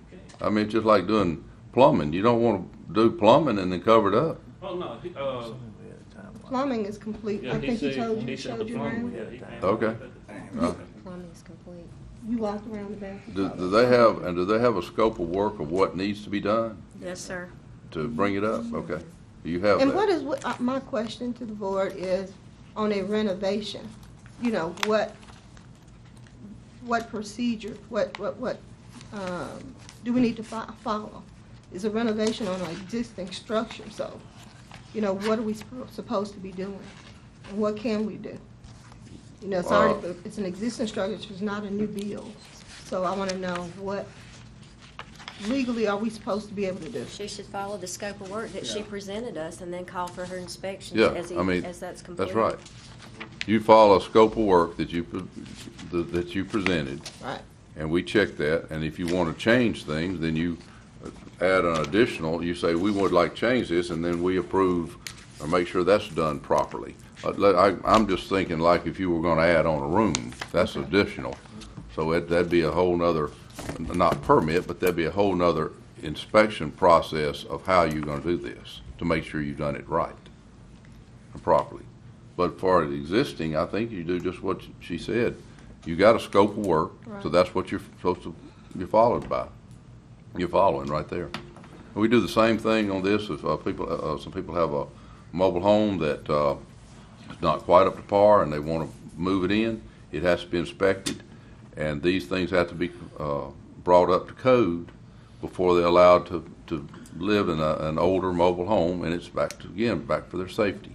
Okay. I mean, it's just like doing plumbing. You don't want to do plumbing and then cover it up. Oh, no, Plumbing is complete. yeah, I think he said showed the you plumbing, around. yeah, he came Okay. out. Plumbing is complete. You walked around the bathroom. Do they have a scope of work of what needs to be done Yes, sir. to bring it up? Okay. You have And that. my question to the board is, on a renovation, what procedure, do we need to follow? Is a renovation on an existing structure, so, what are we supposed to be doing? And what can we do? It's an existing structure, it's not a new build, so I want to know what legally are we supposed to be able to do? She should follow the scope of work that she presented us and then call for her inspection Yeah, as that's complete. that's right. You follow a scope of work that you presented, Right. and we check that, and if you want to change things, then you add an additional, you say, we would like to change this, and then we approve or make sure that's done properly. I'm just thinking like if you were going to add on a room, that's additional. So that'd be a whole nother, not permit, but that'd be a whole nother inspection process of how you're going to do this to make sure you've done it right and properly. But for the existing, I think you do just what she said. You got a scope of work, so that's what you're supposed to be followed by. You're following right there. We do the same thing on this. If some people have a mobile home that is not quite up to par and they want to move it in, it has to be inspected, and these things have to be brought up to code before they're allowed to live in an older mobile home, and it's back for their safety.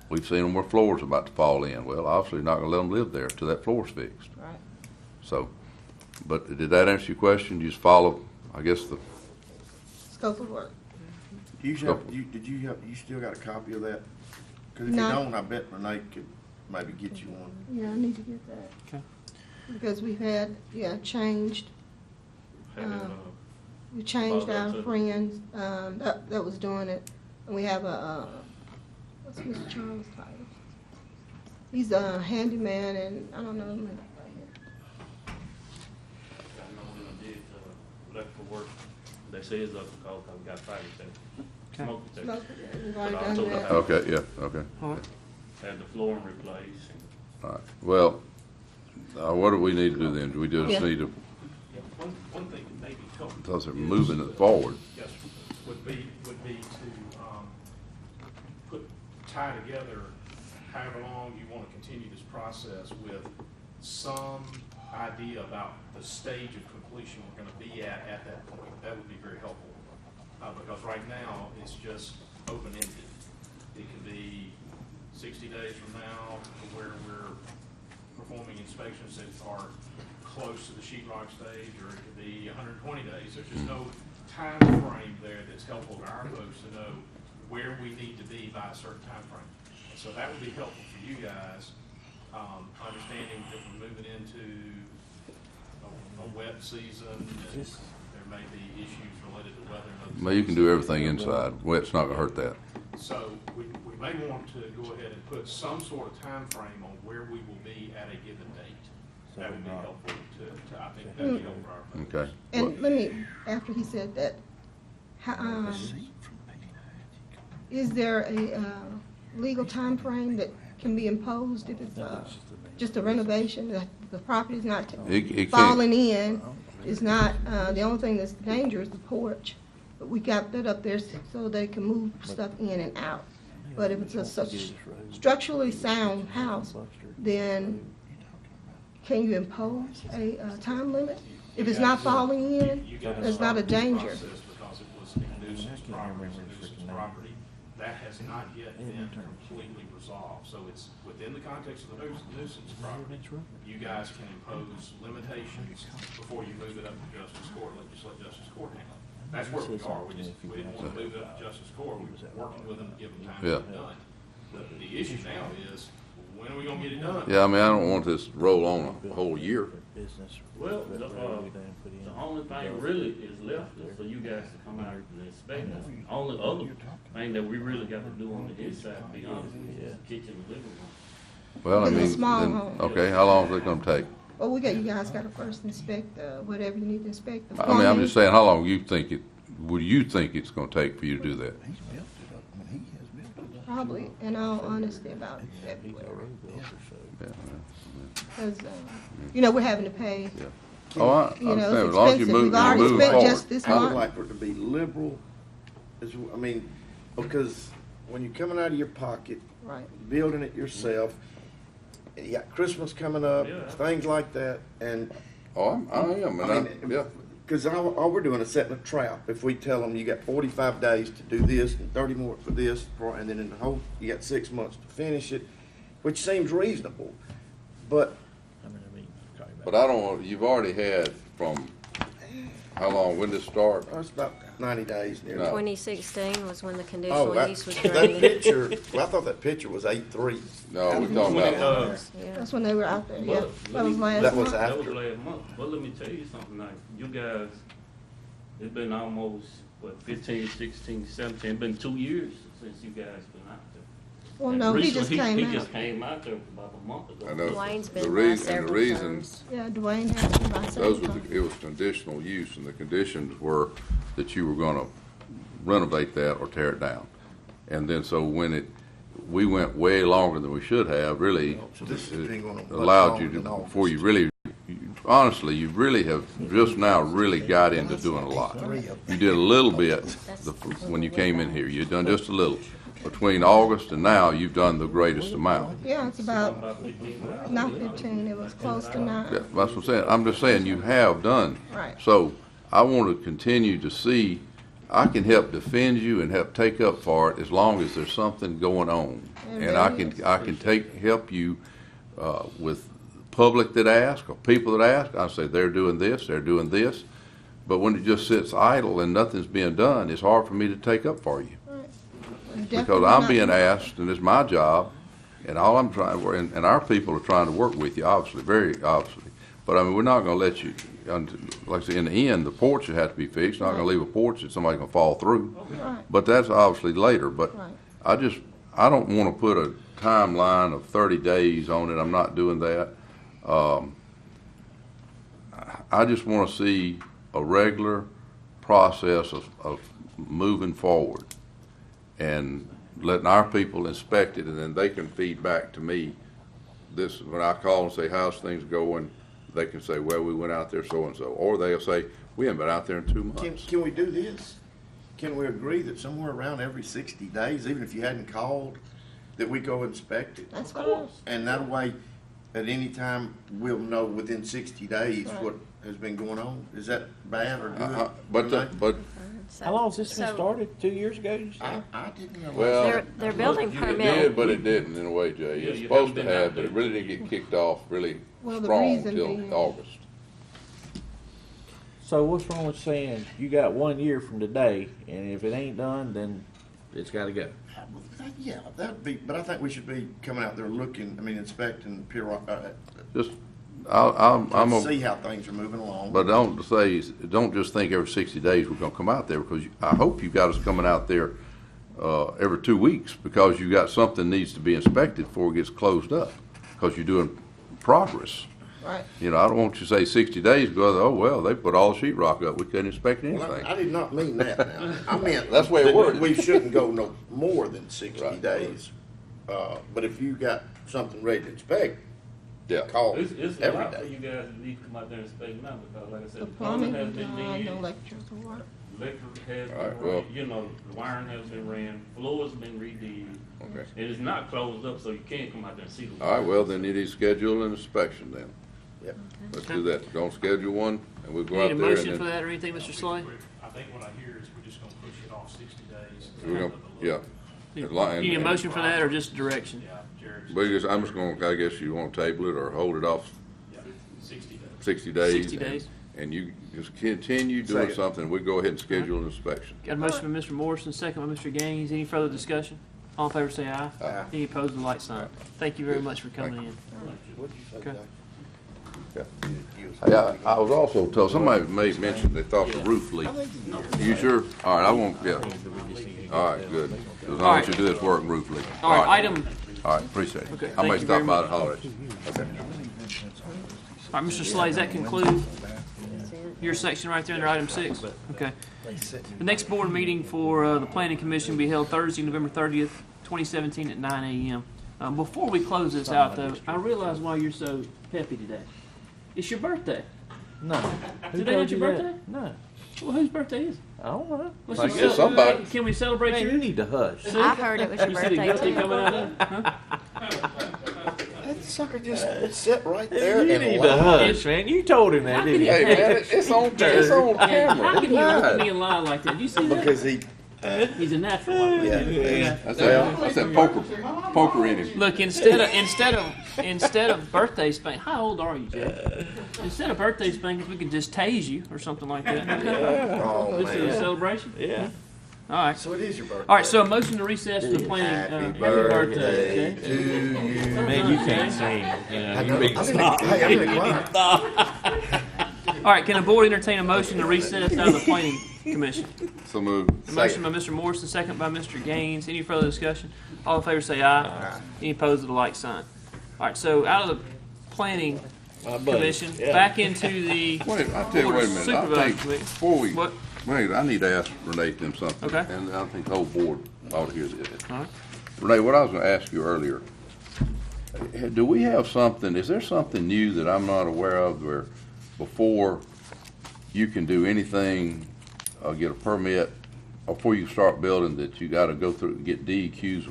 We've seen them where floors are about to fall in. Well, obviously, you're not going to let them live there till that floor's fixed. Right. So, but did that answer your question? You just follow, I guess, the Scope of work. You still got a copy of that? Because if you No. don't, I bet Renee could maybe get you one. Yeah, I need to get that. Okay. Because we've had, changed, we changed our friends, that was doing it. And we have what's Mr. Charles' title? He's a handyman and, I don't know, his name right here. I know when I did electrical work, they say it's up because we got fire detector, smoke detector. Smoke detector, we've But already also done the that. house okay, yeah, okay. All right. had the flooring replaced. All right. Well, what do we need to do then? Do we just need to, Yeah, one thing that may be helpful. because they're moving it forward. Yes, would be to tie together however long you want to continue this process with some idea about the stage of completion we're going to be at that point. That would be very helpful, because right now it's just open-ended. It could be 60 days from now where we're performing inspections that are close to the sheetrock stage, or it could be 120 days. There's just no time frame there that's helpful to our folks to know where we need to be by a certain time frame. And so that would be helpful for you guys, understanding that we're moving into a wet season, and there may be issues related to weather and other Well, you can do things. everything inside. Wet's not gonna hurt that. So we may want to go ahead and put some sort of time frame on where we will be at a given date. That would be helpful to I think that would be helpful for our folks. Okay. And let me, after he said that, is there a legal time frame that can be imposed if it's just a renovation, that the property's not It can't- falling in, is not, the only thing that's dangerous is the porch. But we got that up there so they can move stuff in and out. But if it's a such structurally sound house, then can you impose a time limit? If it's not falling in, there's not a danger. Because it was a nuisance property, that has not yet been completely resolved. So it's within the context of the nuisance property. You guys can impose limitations before you move it up to justice court, just let justice court handle it. That's where we are. We didn't want to move it up to justice court. We were working with them to give them time to get it done. The issue now is, when are we gonna get it done? Yeah, I mean, I don't want this to roll on a whole year. Well, the only thing really is left is for you guys to come out and inspect it. The only other thing that we really got to do on the inside, to be honest, is the kitchen and living room. Well, I It's a mean, small then, home. okay, how long is it gonna take? Well, you guys gotta first inspect, whatever you need to inspect. The I mean, I'm plumbing. just saying, how long would you think it's gonna take for you to do that? Probably, in all honesty, about February. Because, we're having to pay, Oh, I understand, it's as long as you expensive. move, We've you already move spent forward. just this I would month. like for it to be liberal, because when you're coming out of your pocket, Right. building it yourself, you got Christmas coming up, things like that, and. Oh, I am, and yeah. Because all we're doing is setting a trap. If we tell them you got 45 days to do this and 30 more for this, and then in the whole, you got 6 months to finish it, which seems reasonable. But But I don't want, you've already had from, how long, when did it start? it's about 90 days. Near. 2016 was when the Oh, conditional use was that granted. picture, well, I thought that picture was 8-3. No, we're talking about, Yeah. That's when they were out there, yeah. But That was last That was month. That was after. last month. But let me tell you something, like, you guys, it's been almost, 15, 16, 17, it's been 2 years since you guys been out there. Well, And no, he recently, just came He out. just came out there about a month ago. I know, Dwayne's the been by reason, several the reason, times. Yeah, Dwayne has been by several those were, times. it was conditional use, and the conditions were that you were gonna renovate that or tear it down. And then, so when we went way longer than we should have, really, This has been going on much allowed you longer to, than all before you really, honestly, you really have just now really got into doing a lot. You did a little bit when you came in here, you'd done just a little. Between August and now, you've done the greatest amount. Yeah, it's about, not 15, it was close to 9. Yeah, that's what I'm saying. I'm just saying you have done. Right. So I want to continue to see, I can help defend you and help take up for it as long as there's something going on. And I can help you with public that ask or people that ask. I say they're doing this, they're doing this. But when it just sits idle and nothing's being done, it's hard for me to take up for you. Because I'm being asked, and it's my job, and all I'm trying, and our people are trying to work with you, obviously, very obviously. But I mean, we're not gonna let you, like I say, in the end, the porch will have to be fixed. Not gonna leave a porch that somebody's gonna fall through. Right. But that's obviously later, but Right. I don't wanna put a timeline of 30 days on it. I'm not doing that. I just wanna see a regular process of moving forward and letting our people inspect it, and then they can feed back to me. This, when I call and say, how's things going, they can say, well, we went out there so-and-so. Or they'll say, we haven't been out there in 2 months. Can we do this? Can we agree that somewhere around every 60 days, even if you hadn't called, that we go inspect it? That's fine. And that way, at any time, we'll know within 60 days Right. what has been going on? Is that bad or good? But How long has this been started? 2 years ago, you said? I didn't realize. well, Their building it permit. did, but it didn't in a way, Jay. Yeah, It's you supposed to haven't been have, out but it there. really didn't get kicked off really Well, the strong reason until being- August. So what's wrong with saying you got 1 year from today, and if it ain't done, then it's gotta go. Yeah, that'd be, but I think we should be coming out there looking, I mean, inspecting Just, I'm to a. see how things are moving along. But don't just think every 60 days we're gonna come out there, because I hope you've got us coming out there every 2 weeks, because you got something needs to be inspected before it gets closed up, because you're doing progress. Right. You know, I don't want you to say 60 days, because, oh, well, they put all the sheet rock up, we couldn't inspect anything. Well, I did not mean that now. I meant. That's the way it worded. We shouldn't go no more than 60 days. But if you got something ready to inspect, call It's a every lot for day. you guys to need to come out there and inspect now, because like I said, The the plumbing plumbing, has been the done. electrical work. Electric has All right, been well- ran, you know, the wiring has been ran, floors been redid. Okay. And it's not closed up, so you can't come out there and see the. All right, well, then you need to schedule an inspection then. Yep. Let's do that. Don't schedule one, and we'll go Need out a there motion and for then. that or anything, Mr. Slay? I think what I hear is we're just gonna push it off 60 days. We're gonna, yeah. You And li- need a and- motion for that or just direction? Yeah, Jared's. But I'm just gonna, I guess you wanna table it or hold it off Yeah, 60 days. 60 days. 60 days. And you just continue doing Second. something, we go ahead and schedule an inspection. Got a motion by Mr. Morrison, second by Mr. Gaines. Any further discussion? All in favor say aye. Aye. Any opposed, the light sign. Thank you very much for coming in. What'd you say, Okay. Jack? Yeah, I was also told, somebody may mention they thought the roof leaked. You sure? All right, I won't, yeah. All right, good. As long All as you do this work, roof leak. All right, item, All right, appreciate it. Okay, I may thank you stop very by much. to holler at you. Okay. all right, Mr. Slay, does that conclude your section right there under item 6? Okay. The next board meeting for the Planning Commission will be held Thursday, November 30th, 2017 at 9 a.m. Before we close this out, though, I realize why you're so peppy today. It's your birthday. No. Did they not your birthday? No. Well, whose birthday is it? I don't know. Let's I just guess celebrate. somebody. Can we celebrate Man, your... you need to hush. I heard it was your You see the birthday guilty too. coming out of it? Huh? That sucker just sit right there You and need to lie. hush, man. You told him that, How didn't can you? he- Hey, man, it's on camera. How can he look at God. me and lie like that? You see that? Because he, He's a natural like that. Yeah. That's that poker in him. Look, instead of birthday spank, how old are you, Jay? Instead of birthday spankings, we could just tase you or something like that. oh This is a man. celebration. Yeah. All right. So it is your birthday. All right. So a motion to recess for the planning. Happy birthday, Jay. to you. Man, you can't sing. You know, you need to stop. Hey, I'm in the choir. All right. Can the board entertain a motion to recess out of the planning commission? So move. A motion by Mr. Morrison, second by Mr. Gaines. Any further discussion? All in favor say aye. Any opposed with the like sign. All right. So out of the planning commission, back into the Wait, I'll tell you, Board wait a of minute. I Supervisors think, meeting. before we, What? wait, I need to ask Renee them something. Okay. And I think the whole board ought to hear this. All right. Renee, what I was gonna ask you earlier, do we have something, is there something new that I'm not aware of where before you can do anything, get a permit, or before you start building, that you gotta go through, get DEQ's,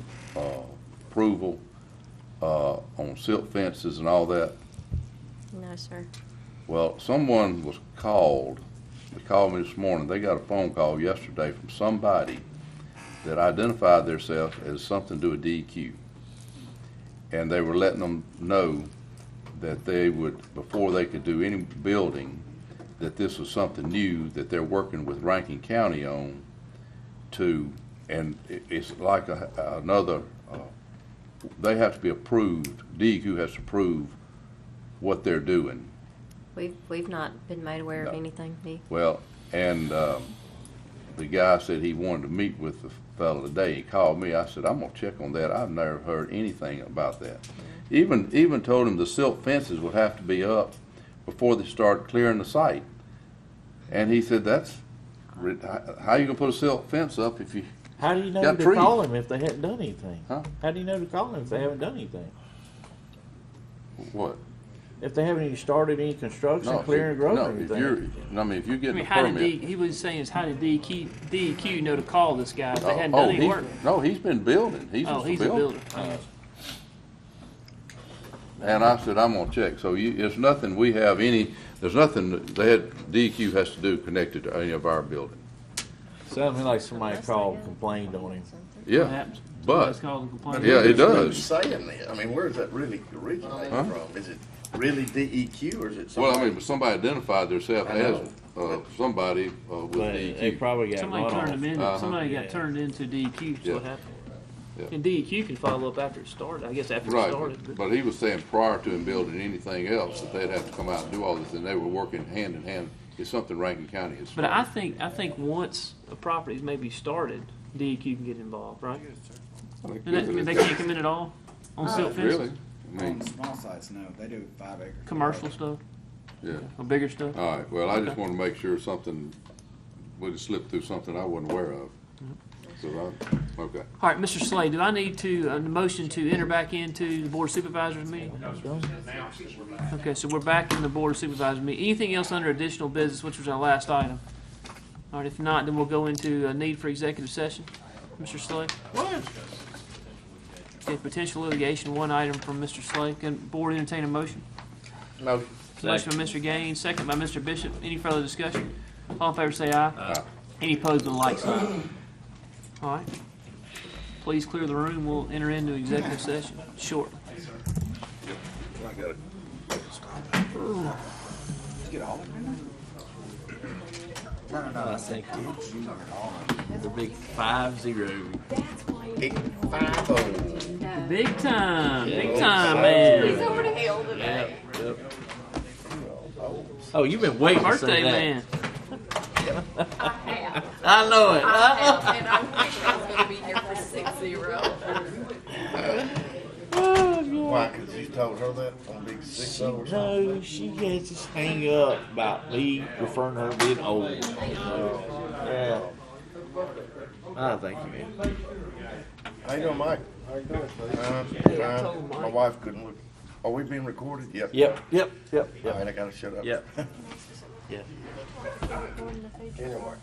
approval, on silt fences and all that? No, sir. Well, someone was called, they called me this morning, they got a phone call yesterday from somebody that identified themselves as something to do with DEQ. And they were letting them know that they would, before they could do any building, that this was something new that they're working with Rankin County on to, and it's like another, they have to be approved, DEQ has to approve what they're doing. We've not been made aware of No. anything. Well, and the guy said he wanted to meet with the fellow today. He called me. I said, I'm gonna check on that. I've never heard anything about that. Even told him the silt fences would have to be up before they start clearing the site. And he said, that's, how you gonna put a silt fence up if you How do you know got to trees? call him if they hadn't done anything? Huh? How do you know to call them if they haven't done anything? What? If they haven't even started any construction, clearing growth or anything? If you're getting a how did permit. he was saying is how did DEQ know to call this guy if they hadn't done any work? He's been building. He's just he's a builder. And I said, I'm gonna check. So there's nothing we have there's nothing DEQ has to do connected to any of our building. Sounded like somebody called and complained on him. Yeah, happens. but, Somebody's called and complained. yeah, it Who's does. saying that? I mean, where does that really originate Huh? from? Is it really DEQ, or is it somebody? Well, I mean, but somebody identified themselves I know. as somebody with But DEQ. they probably got Somebody run turned off. them in, Uh-huh. somebody got Yeah. turned into DEQ, so Yeah. what happened. Yeah. And DEQ can follow up after it started, I guess after it Right, started. but he was saying prior to him building anything else, that they'd have to come out and do all this, and they were working hand in hand. It's something Rankin County has. But I think once a property's maybe started, DEQ can get involved, right? And that, I mean, they can't come in at all on silt fences? Really? I mean, On small sites, no, they do 5 acres. Commercial stuff, yeah. or bigger stuff? All right, well, I just Okay. want to make sure something, would have slipped through something I wasn't aware of. So okay. All right, Mr. Slade, do I need to, a motion to enter back into the Board of Supervisors meeting? Okay, so we're back in the Board of Supervisors meeting. Anything else under additional business, which was our last item? All right, if not, then we'll go into a need for executive session. Mr. Slade? Okay, potential litigation, one item from Mr. Slade. Can the board entertain a motion? Motion. Motion by Mr. Gaines, second by Mr. Bishop. Any further discussion? All in favor say aye. Aye. Any opposed with a like sign? All right. Please clear the room. We'll enter into executive session shortly. I got it. Get all I think the big 5-0. Big 5-0. Big time, man. He's over the hill today. Yep. Oh, you've been waiting to Birthday say that. man. I know it. And I wish I was gonna be here for 6-0. Why, because you told her that on Big 6-0 or something? No, she has this hang up about me referring to her being old. Yeah. Oh, thank you, man. How you doing, Mike? How you doing, fine. My wife couldn't look. Are we being recorded? Yep. Yep. All right, I gotta shut up. Yep. Yeah. Anyway,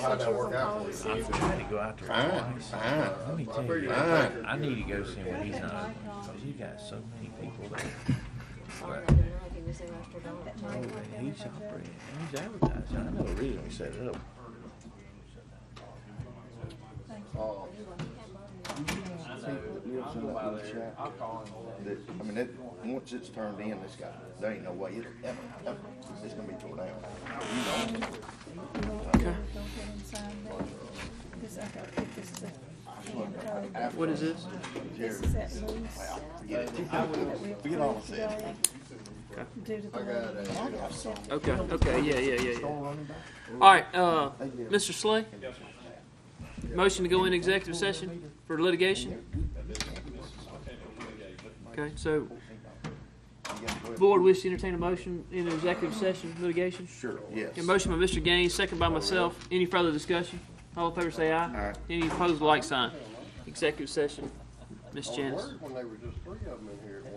how'd that work out for you? I'm trying to go out there Fine, twice. fine. Let me tell you, Fine. I need to go see him when he's not open, because you got so many people there. But, he's operating, he's advertising. I know the reason we set it up. I mean, once it's turned in, this guy, there ain't no way it'll ever, it's gonna be torn down. Okay. What is this? Forget all I said. Okay, yeah. All right, Mr. Slay? Motion to go in executive session for litigation? Okay, so, board wish to entertain a motion in executive session litigation? Sure, yes. A motion by Mr. Gaines, second by myself. Any further discussion? All in favor say aye. Aye. Any opposed, like sign. Executive session, Ms. Janice. When they were just 3 of them in here at